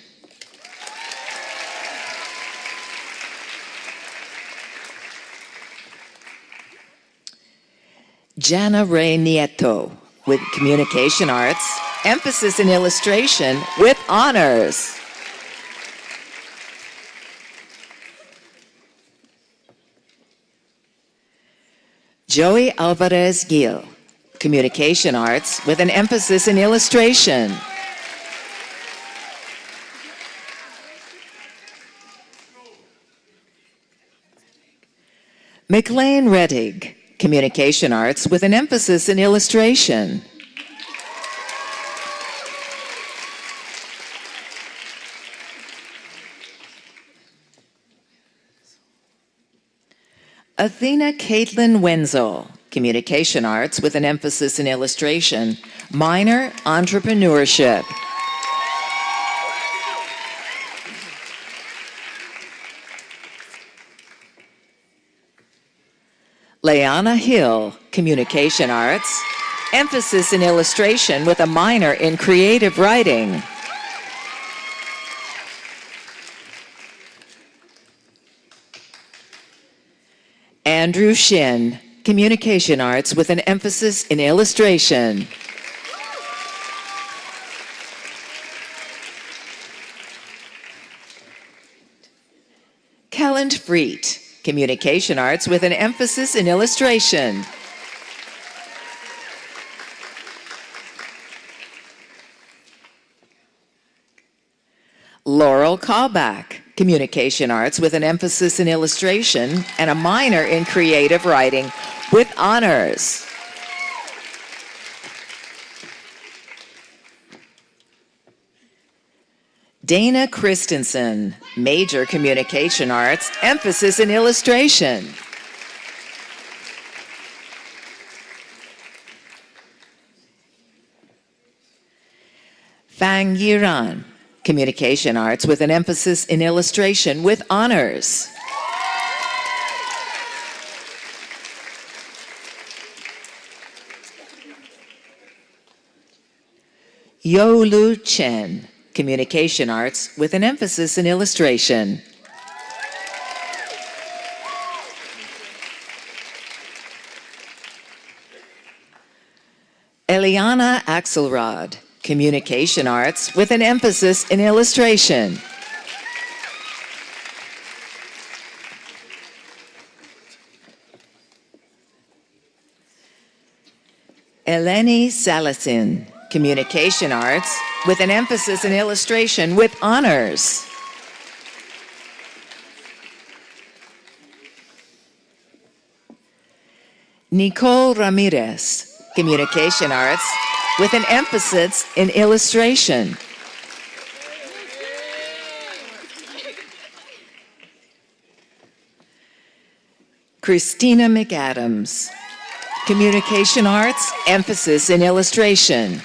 Jana Ray Nieto with Communication Arts, emphasis in illustration with honors. Joey Alvarez Gil, Communication Arts with an emphasis in illustration. McLean Rettig, Communication Arts with an emphasis in illustration. Athena Caitlin Wenzel, Communication Arts with an emphasis in illustration, minor entrepreneurship. Leanna Hill, Communication Arts, emphasis in illustration with a minor in creative writing. Andrew Shin, Communication Arts with an emphasis in illustration. Calland Freet, Communication Arts with an emphasis in illustration. Laurel Callback, Communication Arts with an emphasis in illustration and a minor in creative writing with honors. Dana Christensen, major Communication Arts, emphasis in illustration. Fang Yiran, Communication Arts with an emphasis in illustration with honors. Yo Lu Chen, Communication Arts with an emphasis in illustration. Eliana Axelrod, Communication Arts with an emphasis in illustration. Eleni Salasin, Communication Arts with an emphasis in illustration with honors. Nicole Ramirez, Communication Arts with an emphasis in illustration. Christina McAdams, Communication Arts, emphasis in illustration.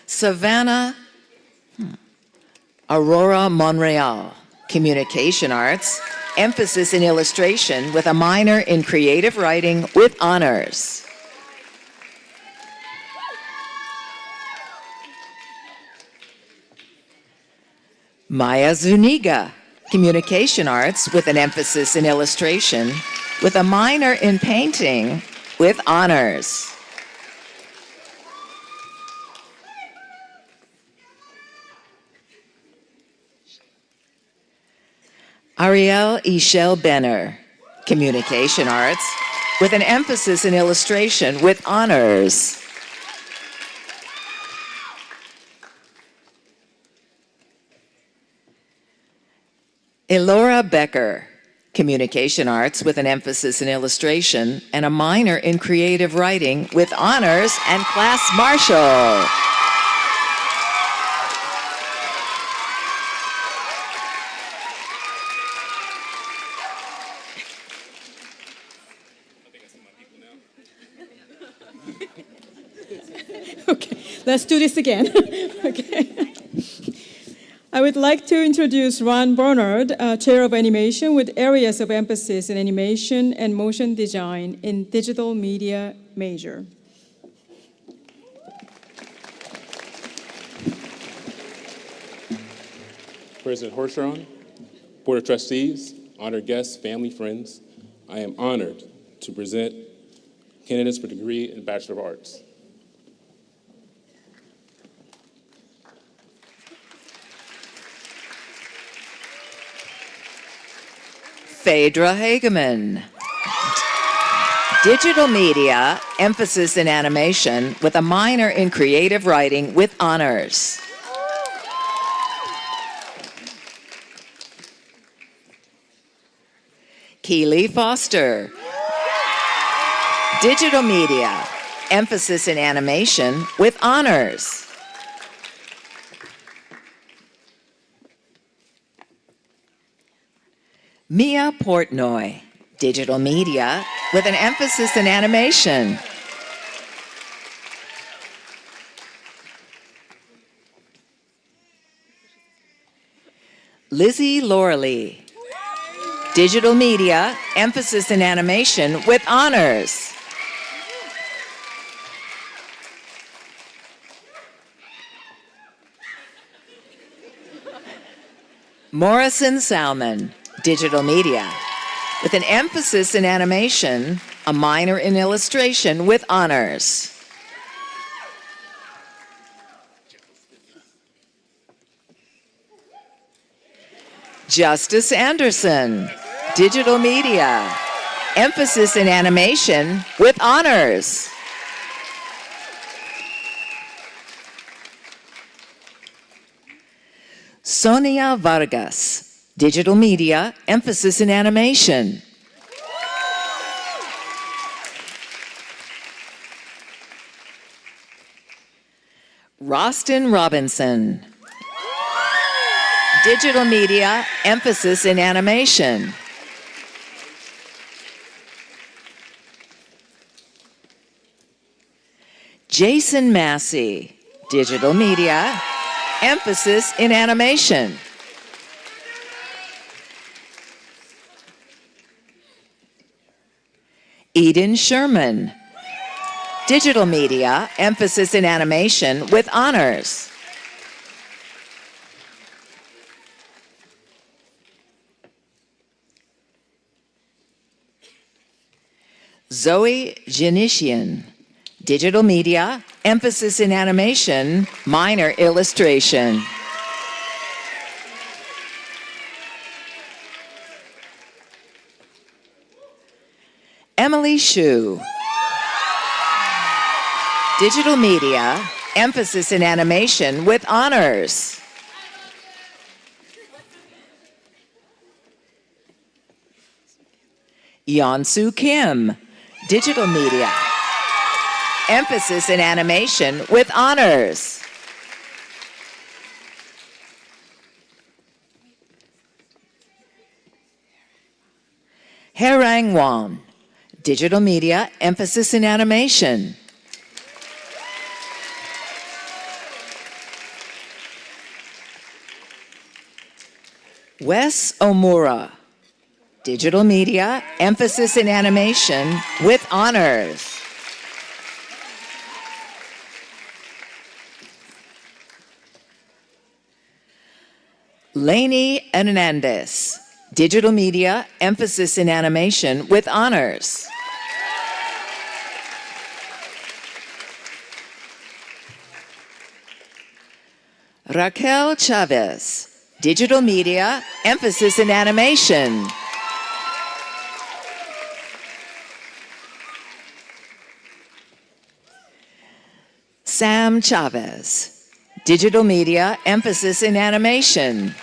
Savannah Aurora Monreal, Communication Arts, emphasis in illustration with a minor in creative writing with honors. Maya Zuniga, Communication Arts with an emphasis in illustration with a minor in painting with honors. Ariel Ishel Benner, Communication Arts with an emphasis in illustration with honors. Elora Becker, Communication Arts with an emphasis in illustration and a minor in creative writing with honors and class marshal. Okay, let's do this again. Okay. I would like to introduce Ron Bernard, Chair of Animation with areas of emphasis in animation and motion design in digital media major. President Horshon, Board of Trustees, honored guests, family, friends, I am honored to present candidates for degree in Bachelor of Arts. Phaedra Hageman. Digital media, emphasis in animation, with a minor in creative writing with honors. Keely Foster. Digital media, emphasis in animation with honors. Mia Portnoy. Digital media with an emphasis in animation. Lizzie Lorley. Digital media, emphasis in animation with honors. Morrison Salmon. Digital media, with an emphasis in animation, a minor in illustration with honors. Justice Anderson, digital media, emphasis in animation with honors. Sonia Vargas, digital media, emphasis in animation. Rostin Robinson, digital media, emphasis in animation. Jason Massey, digital media, emphasis in animation. Eden Sherman, digital media, emphasis in animation with honors. Zoe Janishian, digital media, emphasis in animation, minor illustration. Emily Shu, digital media, emphasis in animation with honors. Yeonsu Kim, digital media, emphasis in animation with honors. Herang Won, digital media, emphasis in animation. Wes Omura, digital media, emphasis in animation with honors. Lainey Hernandez, digital media, emphasis in animation with honors. Raquel Chavez, digital media, emphasis in animation. Sam Chavez, digital media, emphasis in animation.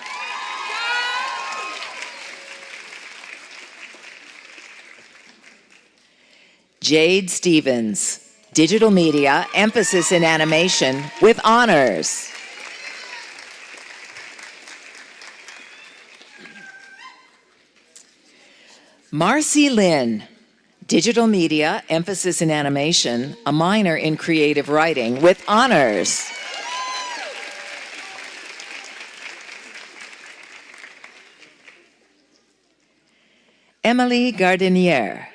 Jade Stevens, digital media, emphasis in animation with honors. Marcy Lynn, digital media, emphasis in animation, a minor in creative writing with honors. Emily Gardinier,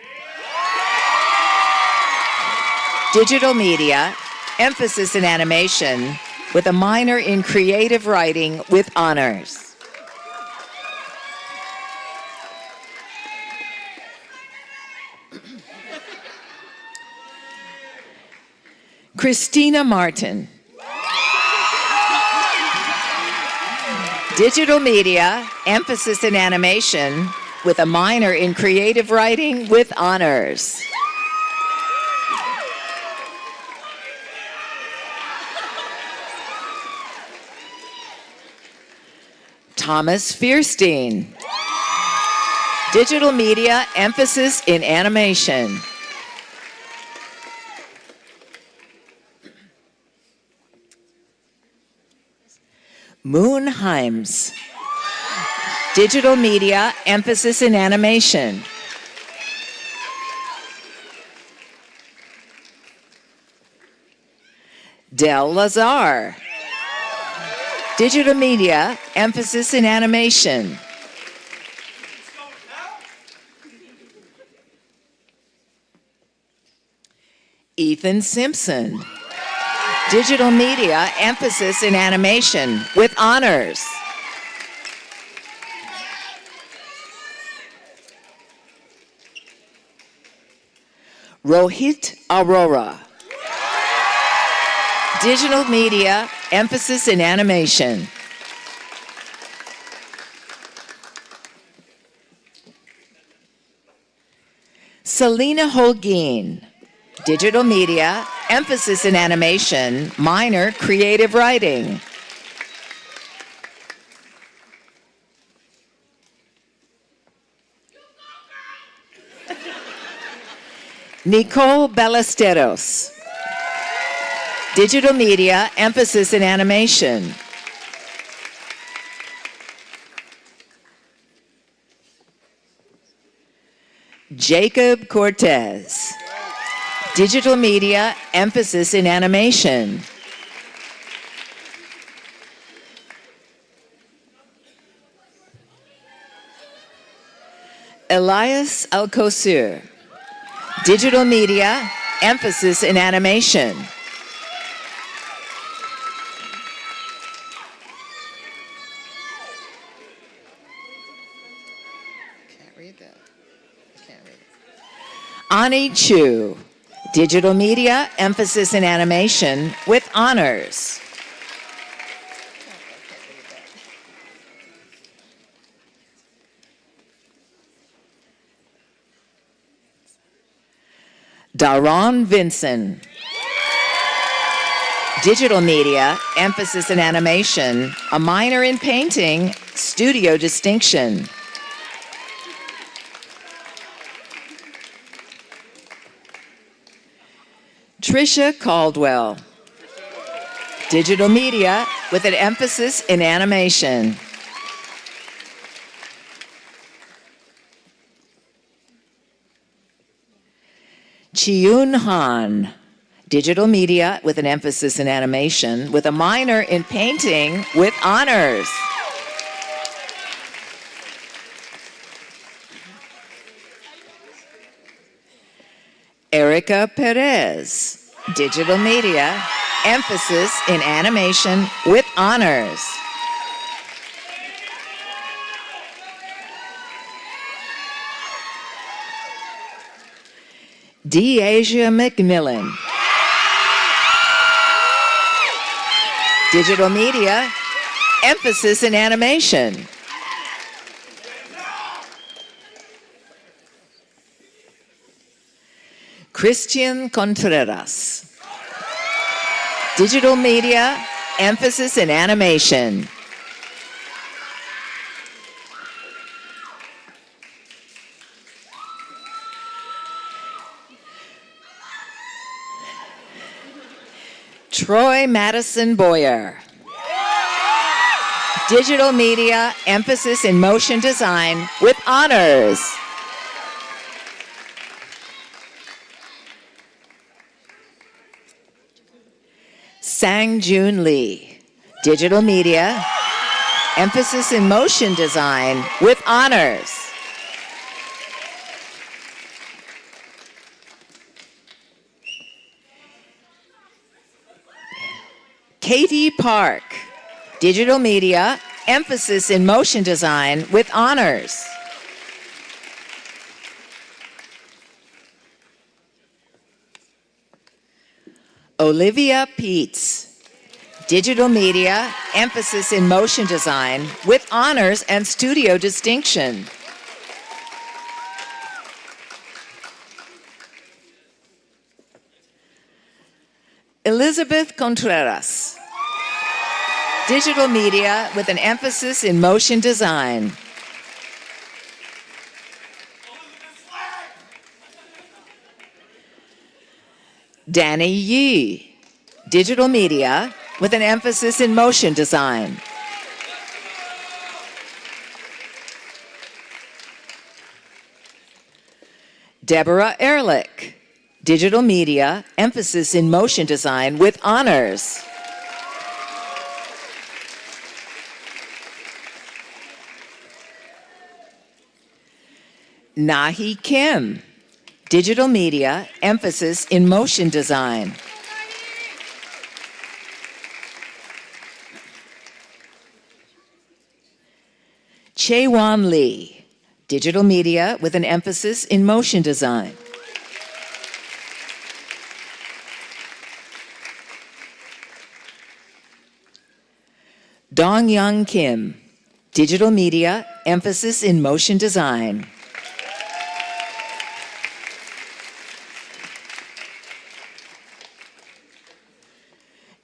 digital media, emphasis in animation with a minor in creative writing with honors. Christina Martin. Digital media, emphasis in animation, with a minor in creative writing with honors. Thomas Fierstein. Digital media, emphasis in animation. Moon Himes. Digital media, emphasis in animation. Del Lazar. Digital media, emphasis in animation. Ethan Simpson. Digital media, emphasis in animation with honors. Rohit Arora. Digital media, emphasis in animation. Selena Holguin. Digital media, emphasis in animation, minor creative writing. Nicole Ballesteros. Digital media, emphasis in animation. Jacob Cortez. Digital media, emphasis in animation. Elias Alcosur. Digital media, emphasis in animation. Ani Chu. Digital media, emphasis in animation with honors. Daron Vinson. Digital media, emphasis in animation, a minor in painting, studio distinction. Trisha Caldwell. Digital media with an emphasis in animation. Chiyun Han. Digital media with an emphasis in animation with a minor in painting with honors. Erica Perez. Digital media, emphasis in animation with honors. Deasia McMillan. Digital media, emphasis in animation. Christian Contreras. Digital media, emphasis in animation. Troy Madison Boyer. Digital media, emphasis in motion design with honors. Sang Jun Lee. Digital media, emphasis in motion design with honors. Katie Park. Digital media, emphasis in motion design with honors. Olivia Peets, digital media, emphasis in motion design with honors and studio distinction. Elizabeth Contreras, digital media with an emphasis in motion design. Danny Yee, digital media with an emphasis in motion design. Deborah Ehrlich, digital media, emphasis in motion design with honors. Nahi Kim, digital media, emphasis in motion design. Chaewon Lee, digital media with an emphasis in motion design. Dong Young Kim, digital media, emphasis in motion design.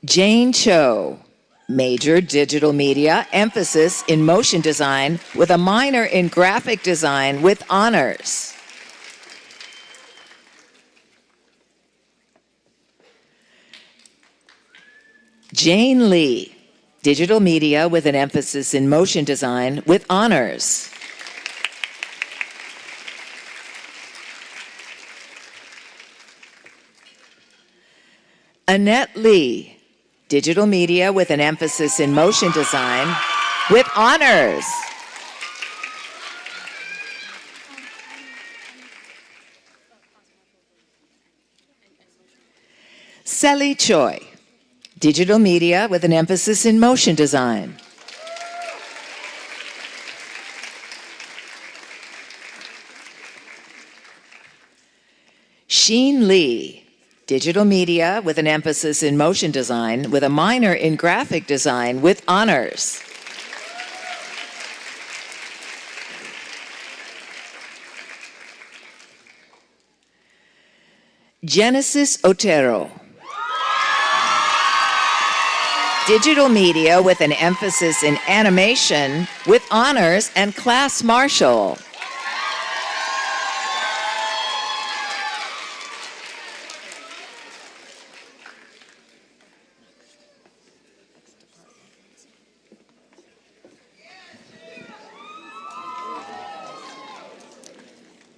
Jane Cho, major digital media, emphasis in motion design with a minor in graphic design with honors. Jane Lee, digital media with an emphasis in motion design with honors. Annette Lee, digital media with an emphasis in motion design with honors. Sally Choi, digital media with an emphasis in motion design. Sheen Lee, digital media with an emphasis in motion design with a minor in graphic design with honors. Genesis Otero, digital media with an emphasis in animation with honors and class marshal.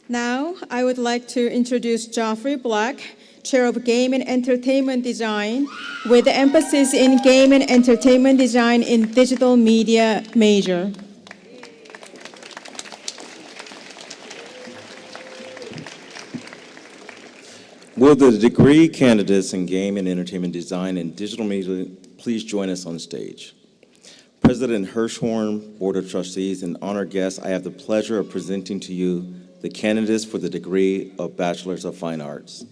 Now, I would like to introduce Geoffrey Black, Chair of Game and Entertainment Design, with emphasis in Game and Entertainment Design in Digital Media major. Will the degree candidates in Game and Entertainment Design and Digital Media please join us on stage? President Hirschhorn, Board of Trustees, and honored guests, I have the pleasure of presenting to you the candidates for the degree of Bachelors of Fine Arts.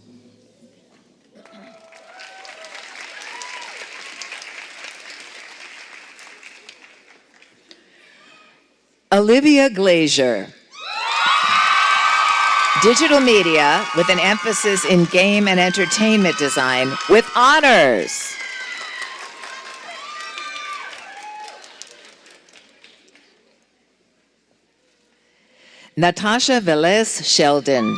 Olivia Glazier, digital media with an emphasis in game and entertainment design with honors. Natasha Velez Sheldon,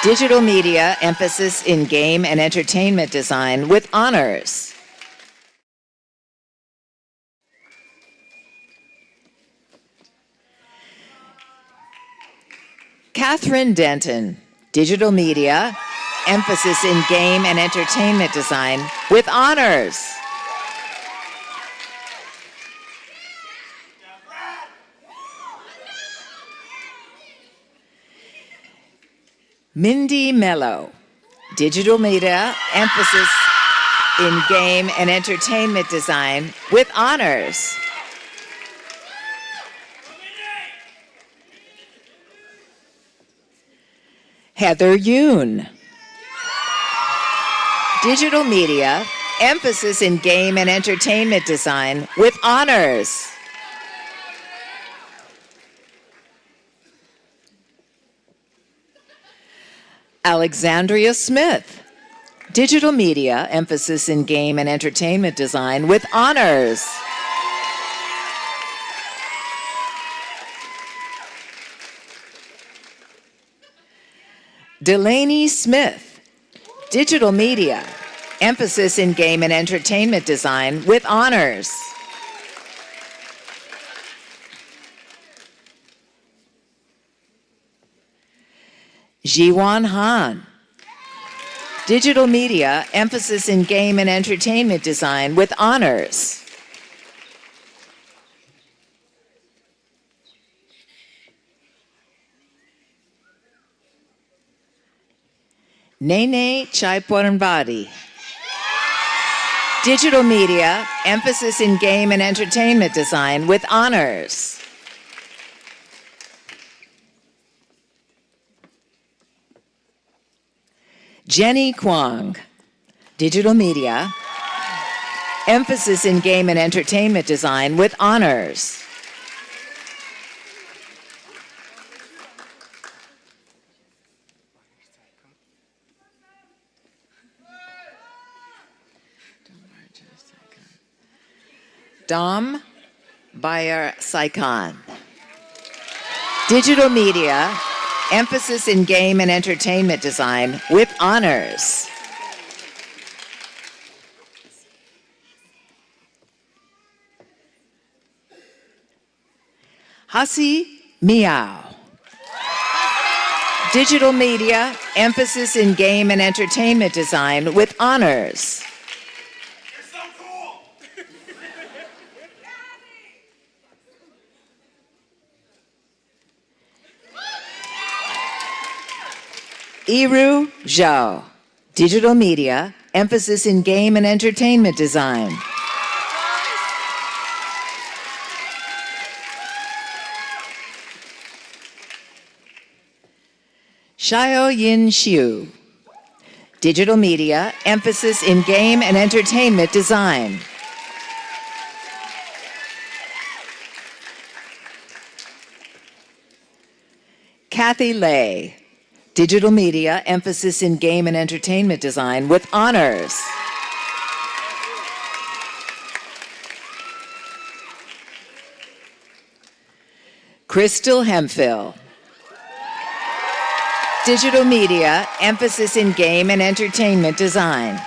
digital media, emphasis in game and entertainment design with honors. Catherine Denton, digital media, emphasis in game and entertainment design with honors. Mindy Mello, digital media, emphasis in game and entertainment design with honors. Heather Yoon, Digital Media, emphasis in game and entertainment design with honors. Alexandria Smith, Digital Media, emphasis in game and entertainment design with honors. Delaney Smith, Digital Media, emphasis in game and entertainment design with honors. Jiwon Han, Digital Media, emphasis in game and entertainment design with honors. Nene Chaiporanbadi, Digital Media, emphasis in game and entertainment design with honors. Jenny Kwong, Digital Media, emphasis in game and entertainment design with honors. Dom Bayer Saikan, Digital Media, emphasis in game and entertainment design with honors. Hasi Miao, Digital Media, emphasis in game and entertainment design with honors. Iru Zhao, Digital Media, emphasis in game and entertainment design. Xiao Yin Xiu, Digital Media, emphasis in game and entertainment design. Kathy Lay, Digital Media, emphasis in game and entertainment design with honors. Crystal Hemphill, Digital Media, emphasis in game and entertainment design.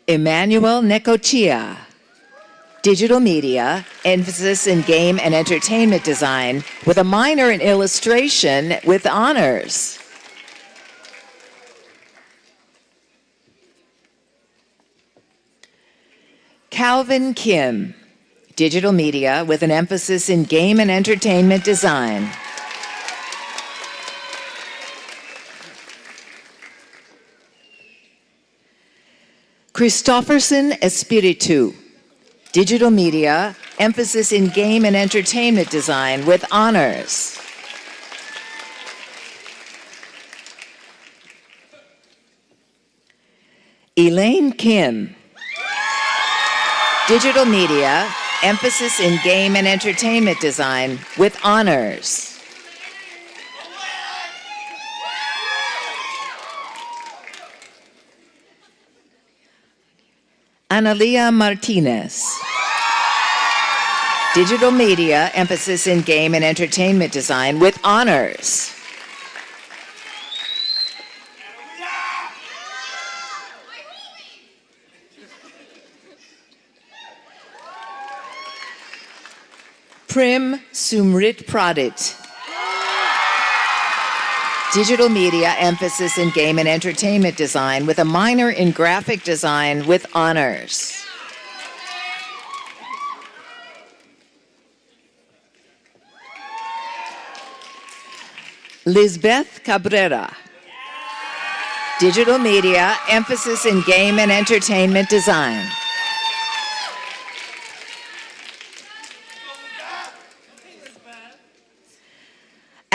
Emmanuel Necochea, Digital Media, emphasis in game and entertainment design with a minor in illustration with honors. Calvin Kim, Digital Media with an emphasis in game and entertainment design. Christofferson Espiritu, Digital Media, emphasis in game and entertainment design with honors. Elaine Kim, Digital Media, emphasis in game and entertainment design with honors. Analia Martinez, Digital Media, emphasis in game and entertainment design with honors. Prim Sumrit Pradit, Digital Media, emphasis in game and entertainment design with a minor in graphic design with honors. Lisbeth Cabrera, Digital Media, emphasis in game and entertainment design.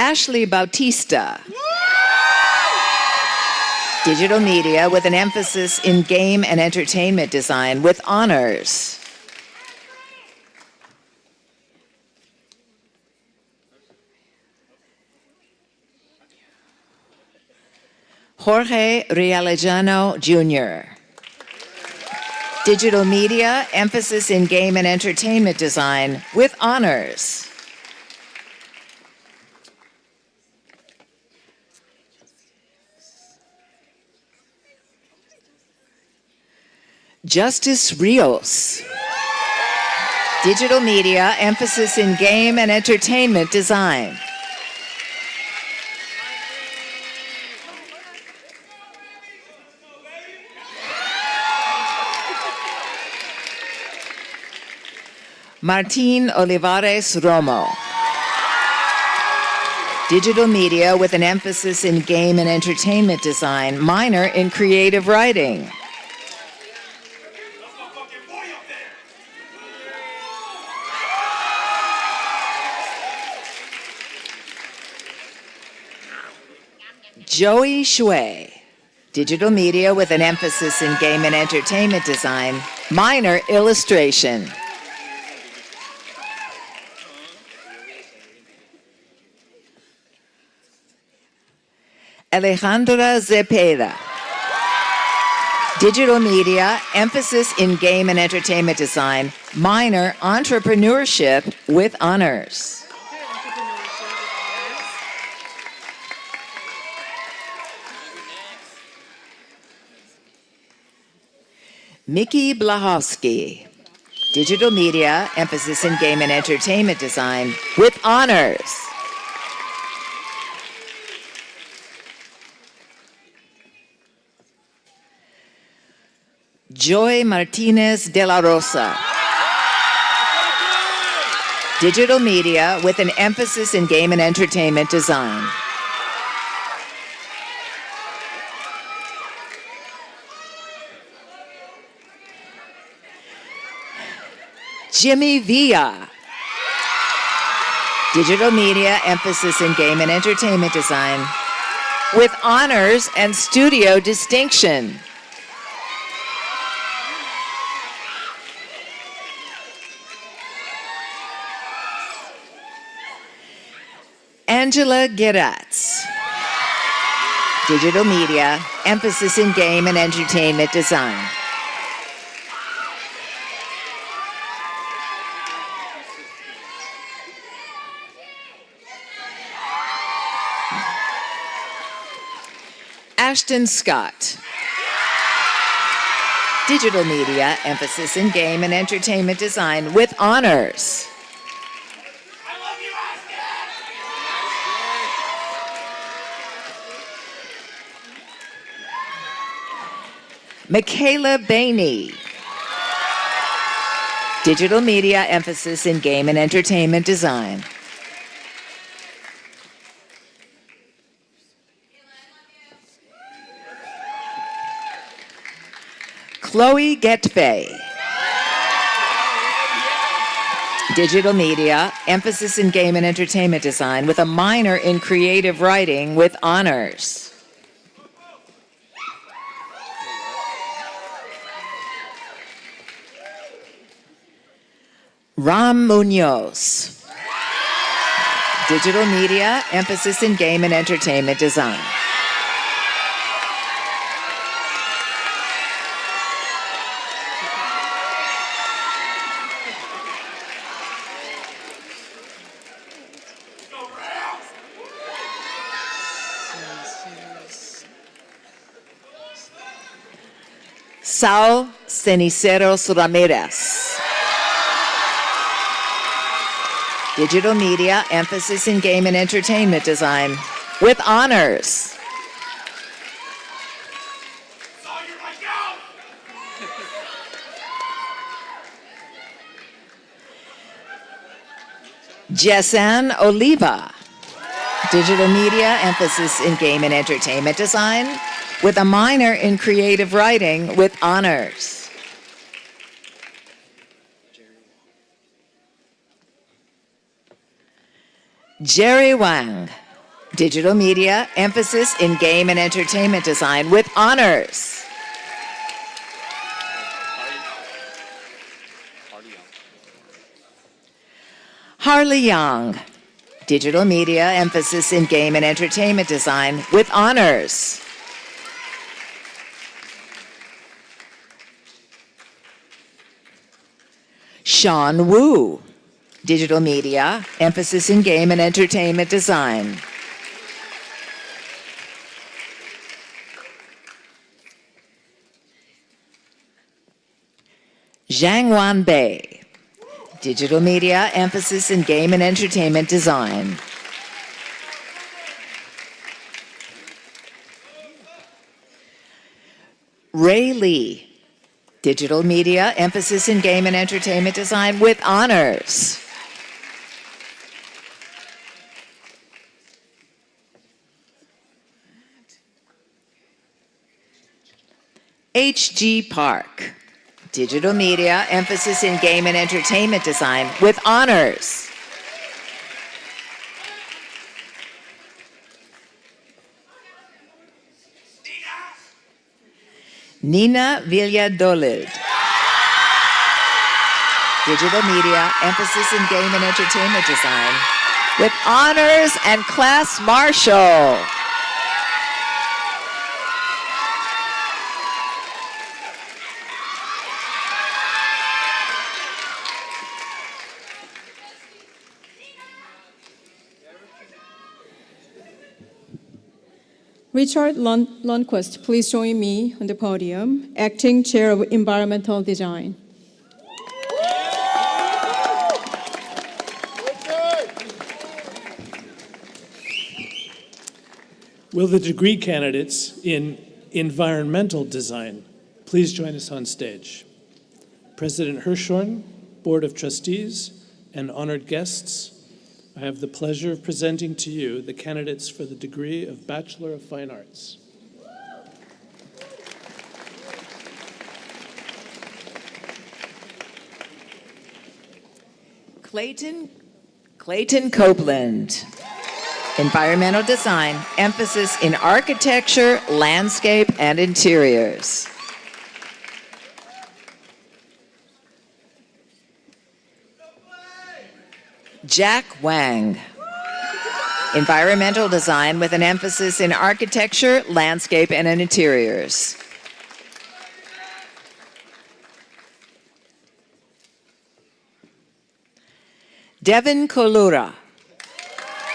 Ashley Bautista. Digital media with an emphasis in game and entertainment design with honors. Jorge Realejano Jr. Digital media, emphasis in game and entertainment design with honors. Justice Rios. Digital media, emphasis in game and entertainment design. Martin Olivares Romo. Digital media with an emphasis in game and entertainment design, minor in creative writing. Joey Shui. Digital media with an emphasis in game and entertainment design, minor illustration. Alejandra Zepeda. Digital media, emphasis in game and entertainment design, minor entrepreneurship with honors. Mickey Blahowski. Digital media, emphasis in game and entertainment design with honors. Joy Martinez de la Rosa. Digital media with an emphasis in game and entertainment design. Jimmy Villa. Digital media, emphasis in game and entertainment design with honors and studio distinction. Angela Geratz. Digital media, emphasis in game and entertainment design. Ashton Scott. Digital media, emphasis in game and entertainment design with honors. Michaela Bainey. Digital media, emphasis in game and entertainment design. Chloe Getfay. Digital media, emphasis in game and entertainment design with a minor in creative writing with honors. Ram Munoz. Digital media, emphasis in game and entertainment design. Saul Ceniceros Ramirez. Digital media, emphasis in game and entertainment design with honors. Jessan Oliva. Digital media, emphasis in game and entertainment design with a minor in creative writing with honors. Jerry Wang. Digital Media, emphasis in game and entertainment design with honors. Harley Young, Digital Media, emphasis in game and entertainment design with honors. Sean Wu, Digital Media, emphasis in game and entertainment design. Zhang Wanbei, Digital Media, emphasis in game and entertainment design. Ray Lee, Digital Media, emphasis in game and entertainment design with honors. H.G. Park, Digital Media, emphasis in game and entertainment design with honors. Nina Villadolid, Digital Media, emphasis in game and entertainment design with honors and class marshal. Richard Lundquist, please join me on the podium, Acting Chair of Environmental Design. Will the degree candidates in environmental design please join us on stage? President Hirschhorn, Board of Trustees, and honored guests, I have the pleasure of presenting to you the candidates for the degree of Bachelor of Fine Arts. Clayton Copeland, environmental design, emphasis in architecture, landscape, and interiors. Jack Wang, environmental design with an emphasis in architecture, landscape, and interiors. Devin Kolura,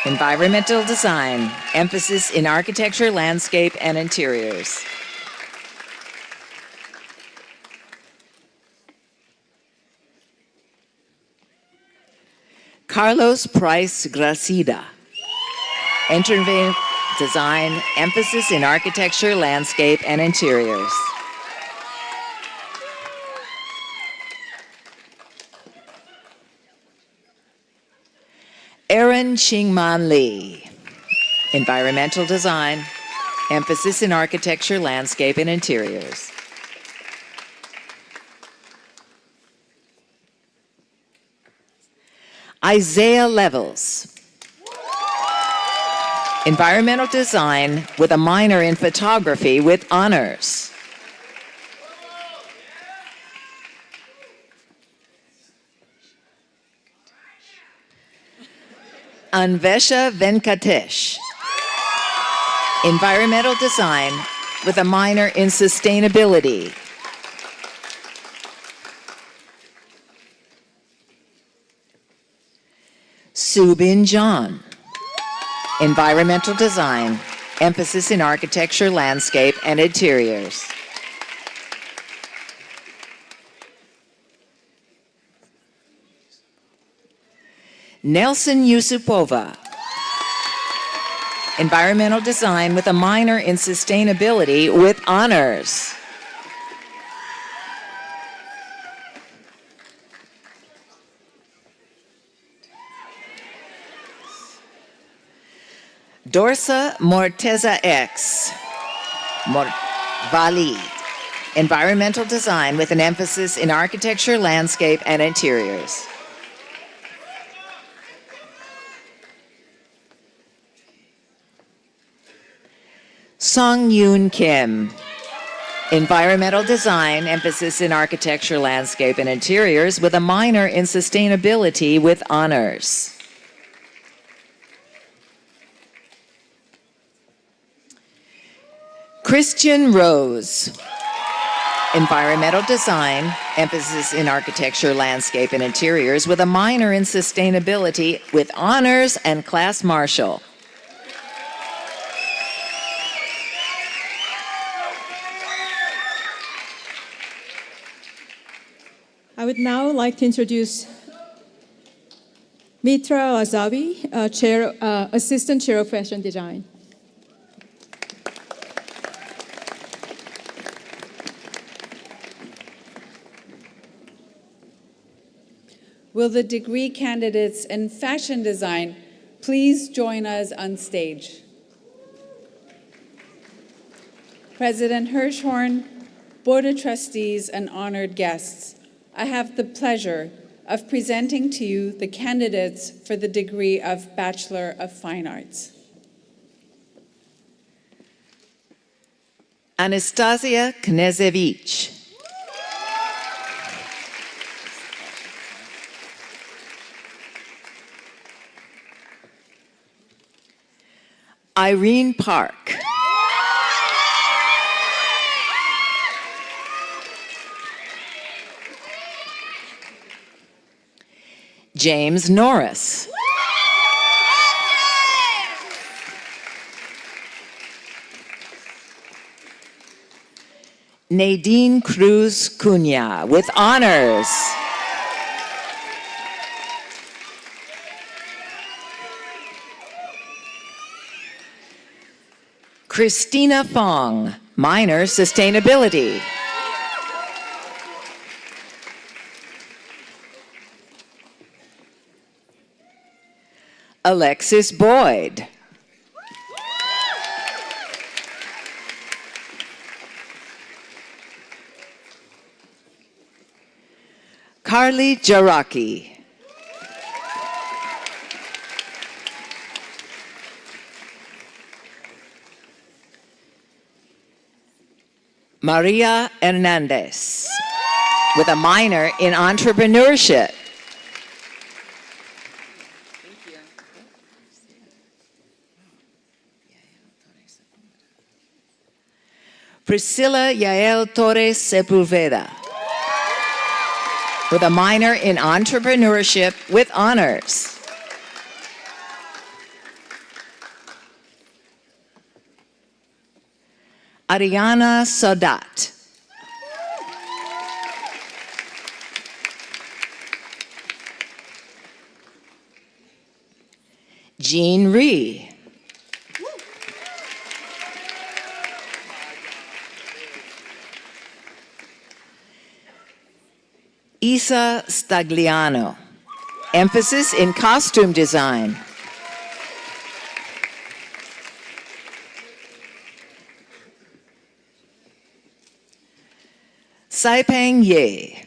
environmental design, emphasis in architecture, landscape, and interiors. Carlos Price Gracida, engineering design, emphasis in architecture, landscape, and interiors. Aaron Chingman Lee, environmental design, emphasis in architecture, landscape, and interiors. Isaiah Levels, environmental design with a minor in photography with honors. Anvesha Venkatesh, environmental design with a minor in sustainability. Subin John, environmental design, emphasis in architecture, landscape, and interiors. Nelson Yusupova, environmental design with a minor in sustainability with honors. Dorsa Morteza X, Vali, environmental design with an emphasis in architecture, landscape, and interiors. Song Yoon Kim, environmental design, emphasis in architecture, landscape, and interiors, with a minor in sustainability with honors. Christian Rose, environmental design, emphasis in architecture, landscape, and interiors, with a minor in sustainability with honors and class marshal. I would now like to introduce Mitra Azabi, Assistant Chair of Fashion Design. Will the degree candidates in fashion design please join us on stage? President Hirschhorn, Board of Trustees, and honored guests, I have the pleasure of presenting to you the candidates for the degree of Bachelor of Fine Arts. Anastasia Knezevich. Irene Park. James Norris. Nadine Cruz Cunha with honors. Christina Fong, minor sustainability. Alexis Boyd. Carly Jaraki. Maria Hernandez, with a minor in entrepreneurship. Priscilla Yael Torres Sepulveda, with a minor in entrepreneurship with honors. Ariana Sadat. Jean Rhee. Isa Stagliano, emphasis in costume design. Saipeng Ye.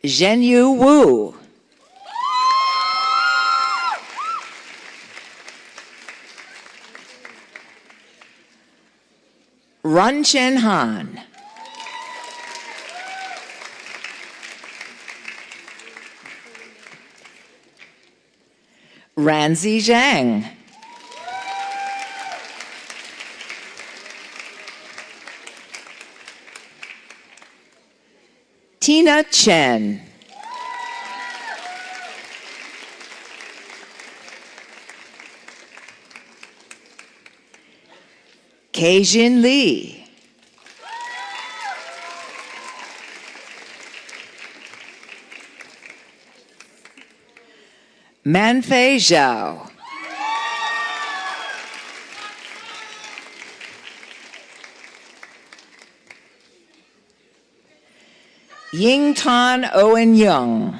Zhenyu Wu. Run Chen Han. Ranzi Zhang. Tina Chen. Keijin Lee. Manfei Zhao. Yingtan Owen Young.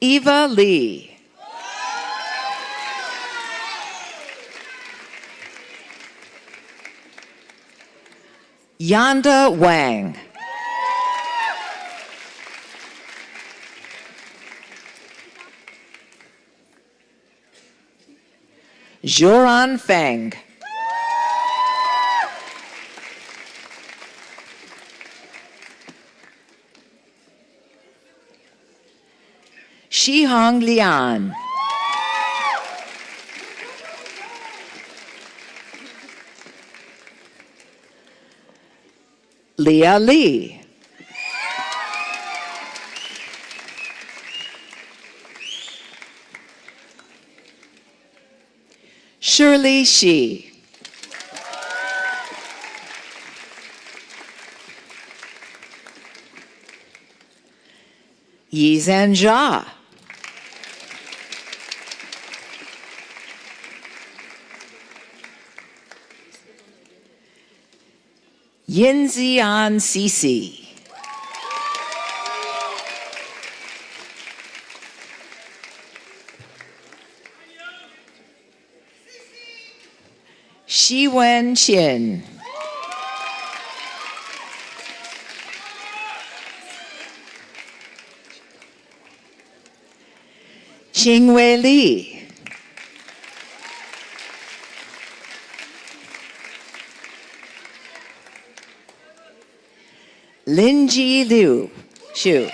Eva Lee. Yanda Wang. Joran Feng. Shihong Lian. Leah Lee. Shirley Shi. Yizhen Jia. Yinzian Sisi. Shiwen Qin. Qingwei Li. Linji Liu Xu.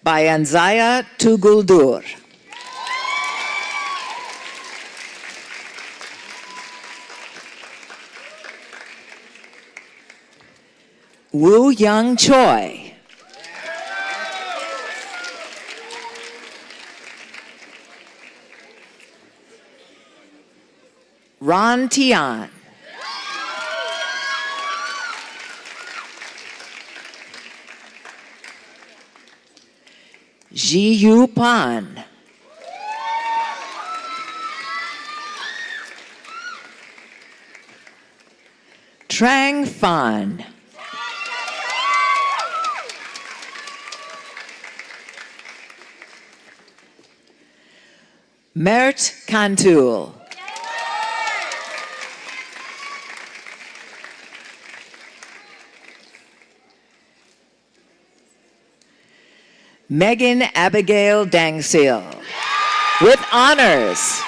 Bayanzaya Tuguldur. Wu Young Choi. Ron Tian. Ji Yu Pan. Trang Fan. Mert Kantul. Megan Abigail Dangsil, with honors.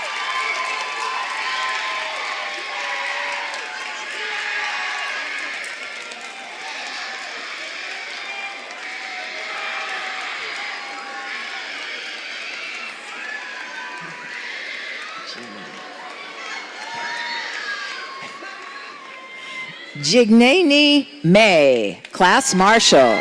Jignani May, Class Marshal.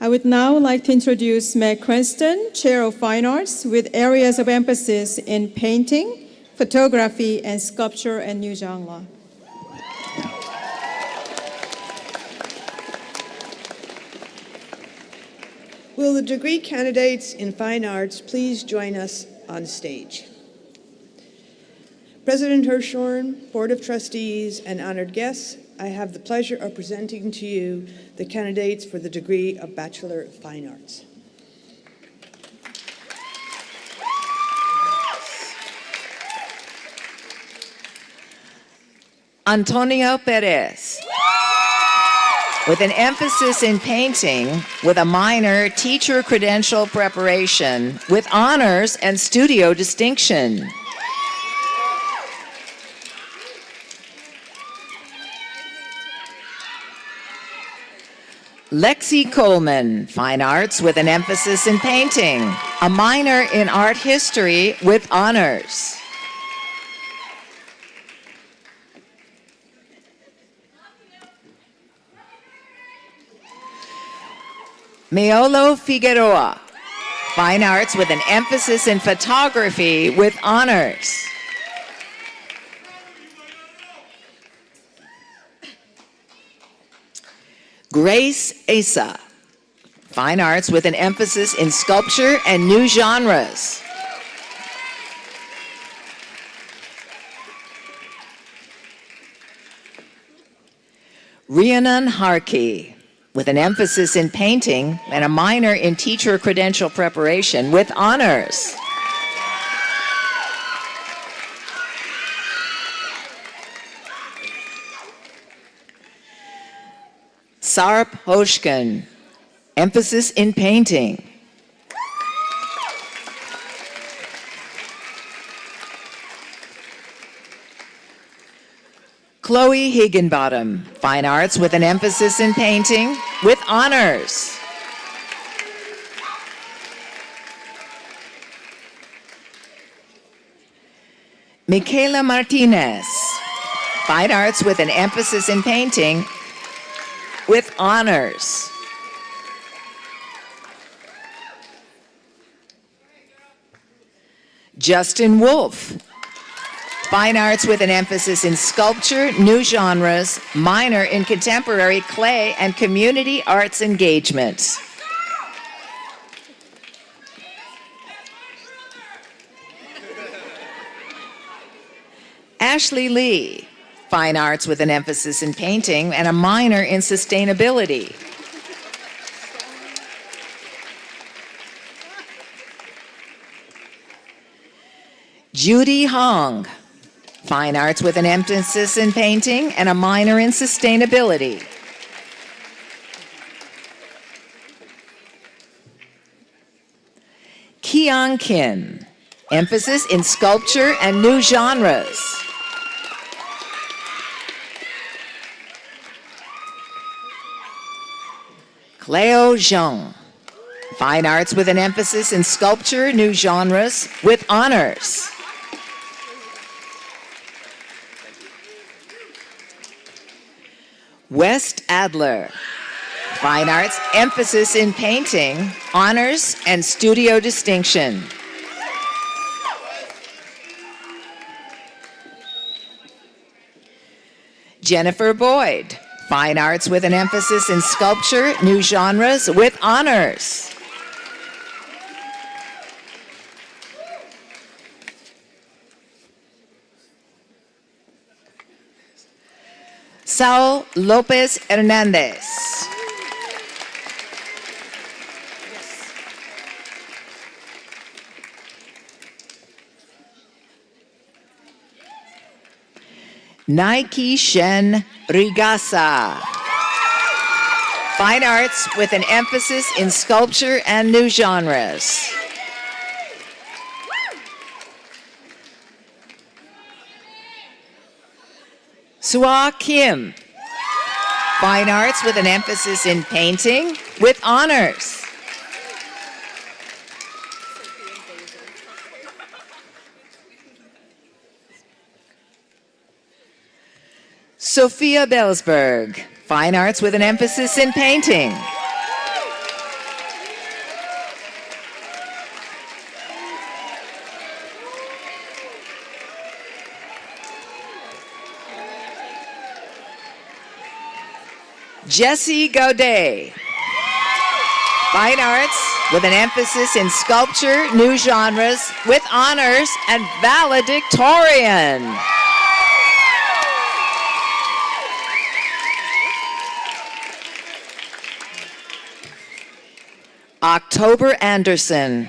I would now like to introduce Meg Cranston, Chair of Fine Arts, with areas of emphasis in painting, photography, and sculpture and new genre. Will the degree candidates in fine arts please join us on stage? President Hirshhorn, Board of Trustees, and honored guests, I have the pleasure of presenting to you the candidates for the degree of Bachelor of Fine Arts. Antonio Perez, with an emphasis in painting with a minor teacher credential preparation with honors and studio distinction. Lexi Coleman, Fine Arts with an emphasis in painting, a minor in art history with honors. Meolo Figueroa, Fine Arts with an emphasis in photography with honors. Grace Asa, Fine Arts with an emphasis in sculpture and new genres. Rhiannon Harkey, with an emphasis in painting and a minor in teacher credential preparation with honors. Sarp Hoshkin, emphasis in painting. Chloe Higginbottom, Fine Arts with an emphasis in painting with honors. Michaela Martinez, Fine Arts with an emphasis in painting with honors. Justin Wolfe, Fine Arts with an emphasis in sculpture, new genres, minor in contemporary clay and community arts engagement. Ashley Lee, Fine Arts with an emphasis in painting and a minor in sustainability. Judy Hong, Fine Arts with an emphasis in painting and a minor in sustainability. Keon Kim, emphasis in sculpture and new genres. Cleo Zhang, Fine Arts with an emphasis in sculpture, new genres, with honors. West Adler, Fine Arts, emphasis in painting, honors, and studio distinction. Jennifer Boyd, Fine Arts with an emphasis in sculpture, new genres, with honors. Saul Lopez Hernandez. Nike Shen Rigasa. Fine Arts with an emphasis in sculpture and new genres. Sua Kim, Fine Arts with an emphasis in painting with honors. Sophia Belsberg, Fine Arts with an emphasis in painting. Jessie Gaudet, Fine Arts with an emphasis in sculpture, new genres, with honors, and valedictorian. October Anderson,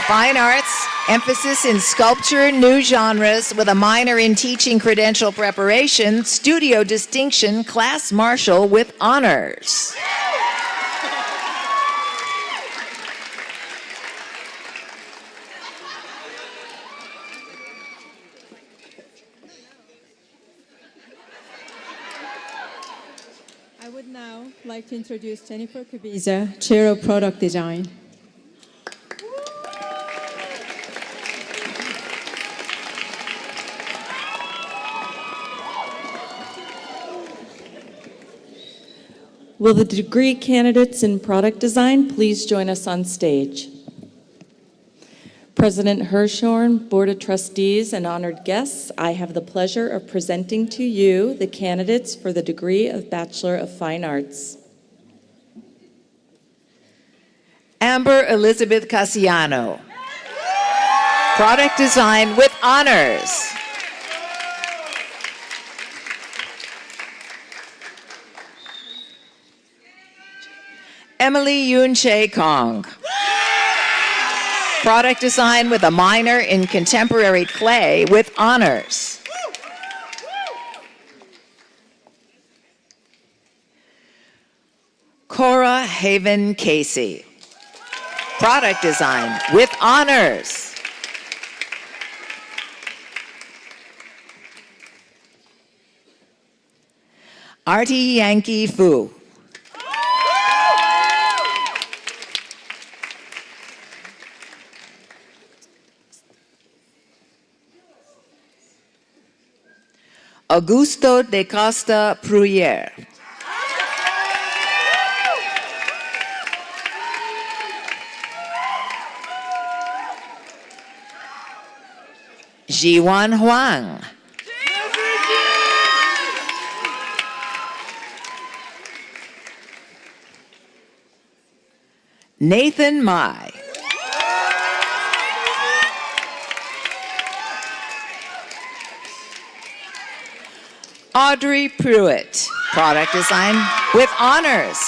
Fine Arts, emphasis in sculpture, new genres, with a minor in teaching credential preparation, studio distinction, class marshal with honors. I would now like to introduce Jennifer Kubiza, Chair of Product Design. Will the degree candidates in product design please join us on stage? President Hirschhorn, Board of Trustees, and honored guests, I have the pleasure of presenting to you the candidates for the degree of Bachelor of Fine Arts. Amber Elizabeth Cassiano, product design with honors. Emily Yoon Chae Kong, product design with a minor in contemporary clay with honors. Cora Haven Casey, product design with honors. Artie Yankee Fu, Augusto de Costa Pruyere, Jiwan Huang, Nathan Mai, Audrey Pruitt, product design with honors.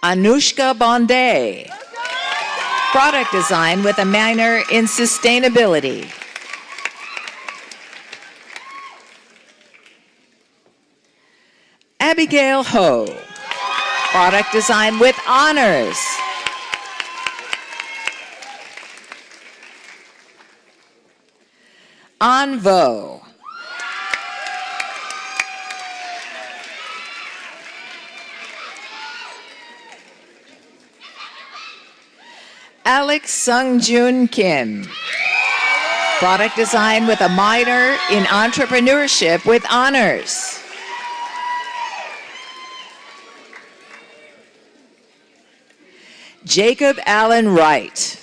Anushka Bonde, product design with a minor in sustainability. Abigail Ho, product design with honors. An Vo, Alex Sung-Jun Kim, product design with a minor in entrepreneurship with honors. Jacob Allen Wright,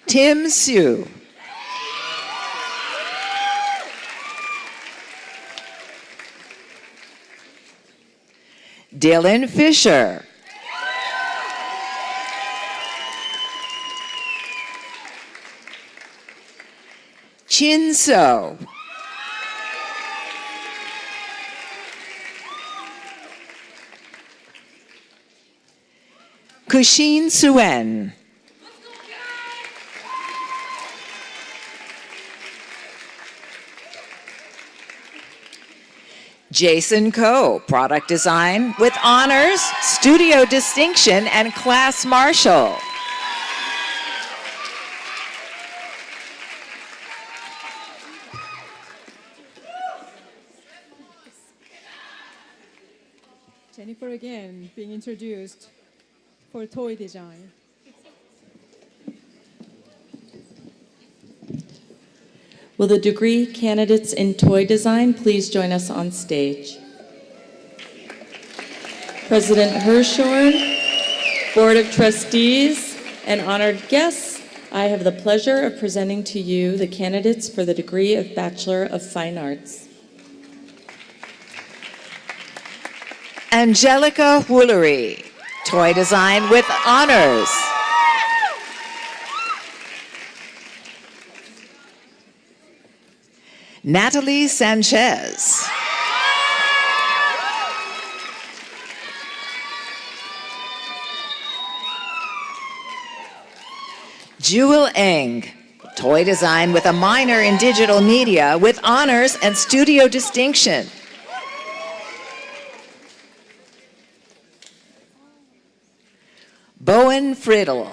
Tim Sue, Dylan Fisher, Chin So, Kushin Suen, Jason Coe, product design with honors, studio distinction, and class marshal. Jennifer again being introduced for toy design. Will the degree candidates in toy design please join us on stage? President Hirschhorn, Board of Trustees, and honored guests, I have the pleasure of presenting to you the candidates for the degree of Bachelor of Fine Arts. Angelica Woolery, toy design with honors. Natalie Sanchez, Jewel Eng, toy design with a minor in digital media with honors and studio distinction. Bowen Friddle,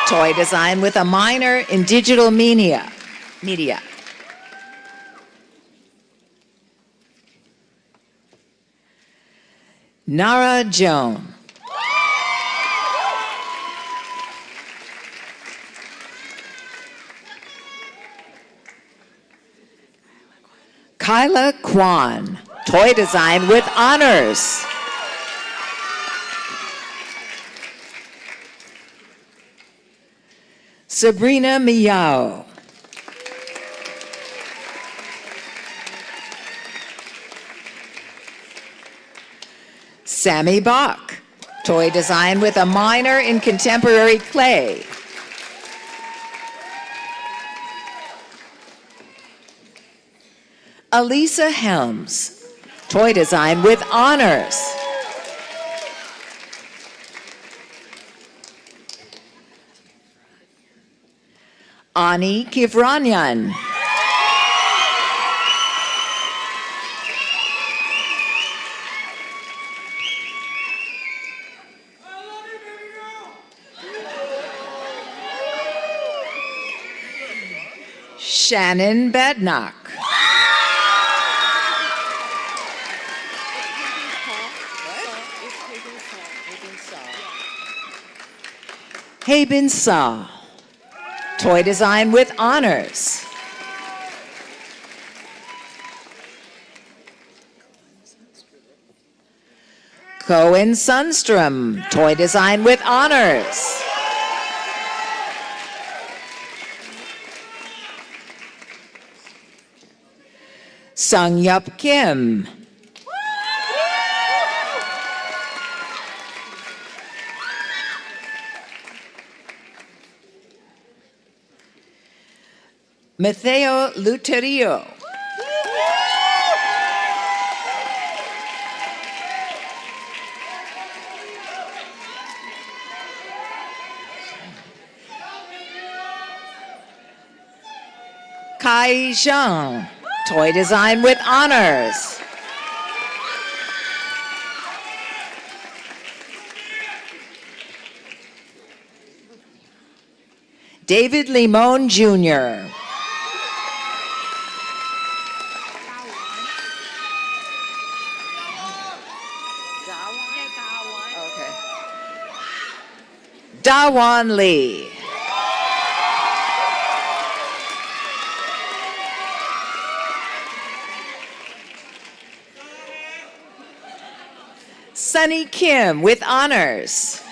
toy design with a minor in digital media. Nara Joan, Kyla Kwan, toy design with honors. Sabrina Miao. Sammy Bach, toy design with a minor in contemporary clay. Alisa Helms, toy design with honors. Ani Kivranyan. Shannon Badnock. Haben Saw, toy design with honors. Cohen Sundstrom, toy design with honors. Sung Yup Kim. Mateo Luterio. Kai Zhang, toy design with honors. David Limon Jr. Dawan Lee. Sunny Kim with honors.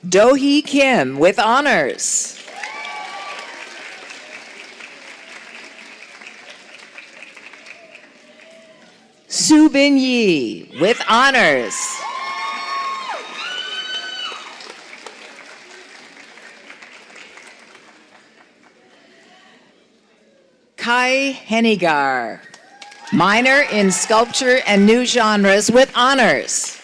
Do-hee Kim with honors. Su-bin Yi with honors. Kai Hennigar, minor in sculpture and new genres with honors.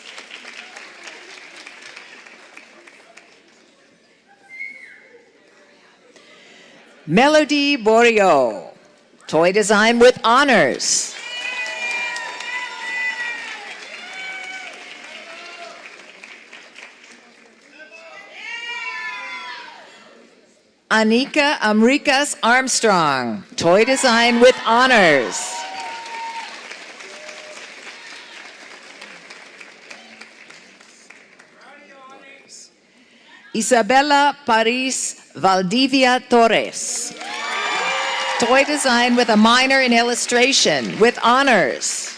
Melody Borio, toy design with honors. Anika Amrikas Armstrong, toy design with honors. Isabella Paris Valdivia Torres, toy design with a minor in illustration with honors.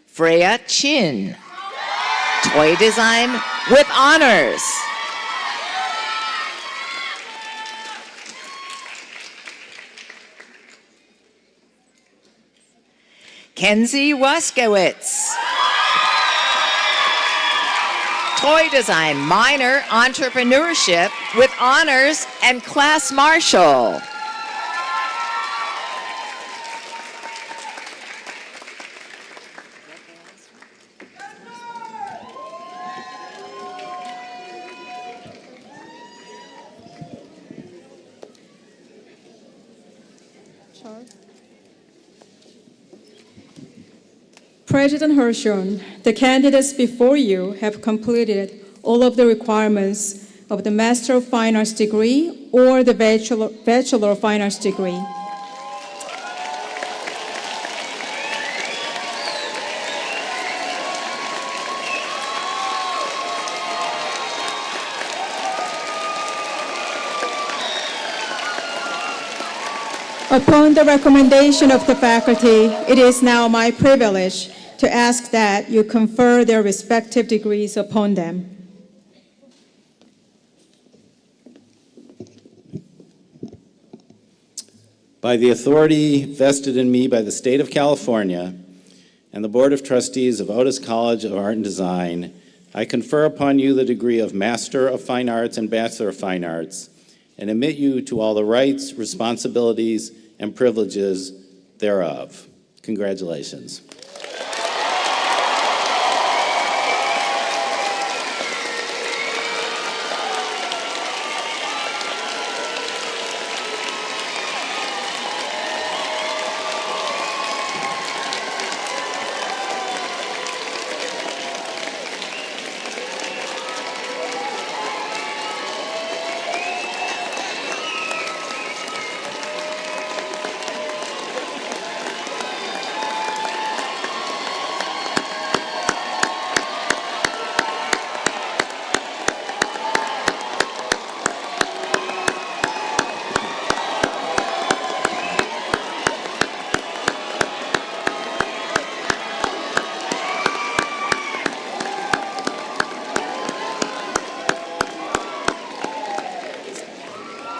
Freya Chin, toy design with honors. Kenzie Waskowitz, toy design minor entrepreneurship with honors and class marshal. President Hirshhorn, the candidates before you have completed all of the requirements of the Master of Fine Arts degree or the Bachelor of Fine Arts degree. Upon the recommendation of the faculty, it is now my privilege to ask that you confer their respective degrees upon them. By the authority vested in me by the State of California and the Board of Trustees of Otis College of Art and Design, I confer upon you the degree of Master of Fine Arts and Bachelor of Fine Arts, and admit you to all the rights, responsibilities, and privileges thereof. Congratulations.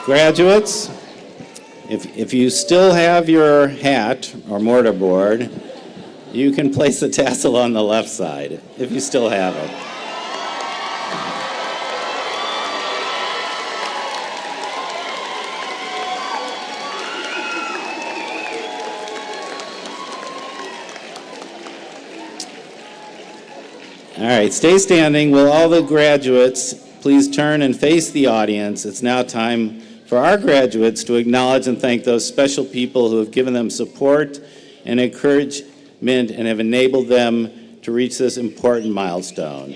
Graduates, if you still have your hat or mortarboard, you can place the tassel on the left side, if you still have it. All right, stay standing. Will all the graduates please turn and face the audience? It's now time for our graduates to acknowledge and thank those special people who have given them support and encouragement and have enabled them to reach this important milestone.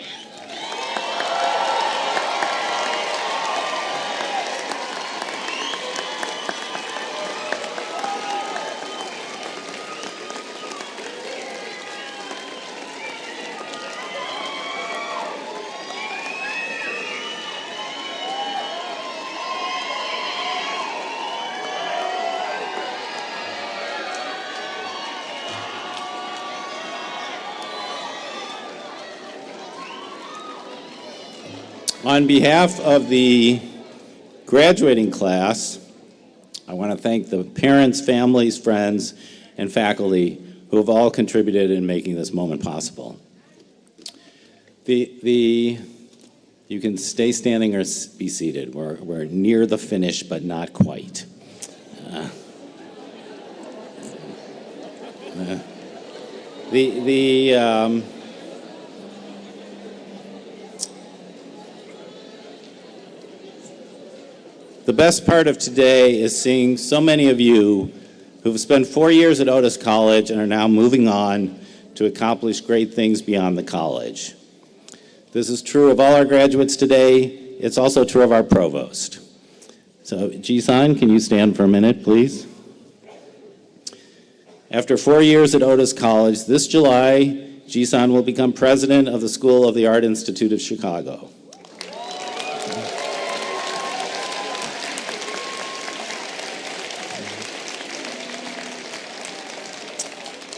On behalf of the graduating class, I want to thank the parents, families, friends, and faculty who have all contributed in making this moment possible. You can stay standing or be seated. We're near the finish, but not quite. The best part of today is seeing so many of you who've spent 4 years at Otis College and are now moving on to accomplish great things beyond the college. This is true of all our graduates today. It's also true of our provost. So, Jisan, can you stand for a minute, please? After 4 years at Otis College, this July, Jisan will become president of the School of the Art Institute of Chicago.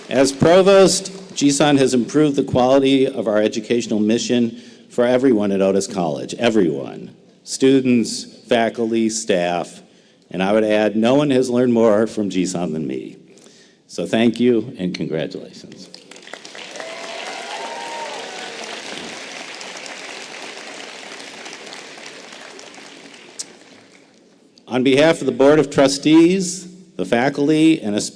As provost, Jisan has improved the quality of our educational mission for everyone at Otis College, everyone. Students, faculty, staff, and I would add, no one has learned more from Jisan than me. So thank you and congratulations. On behalf of the Board of Trustees, the faculty, and especially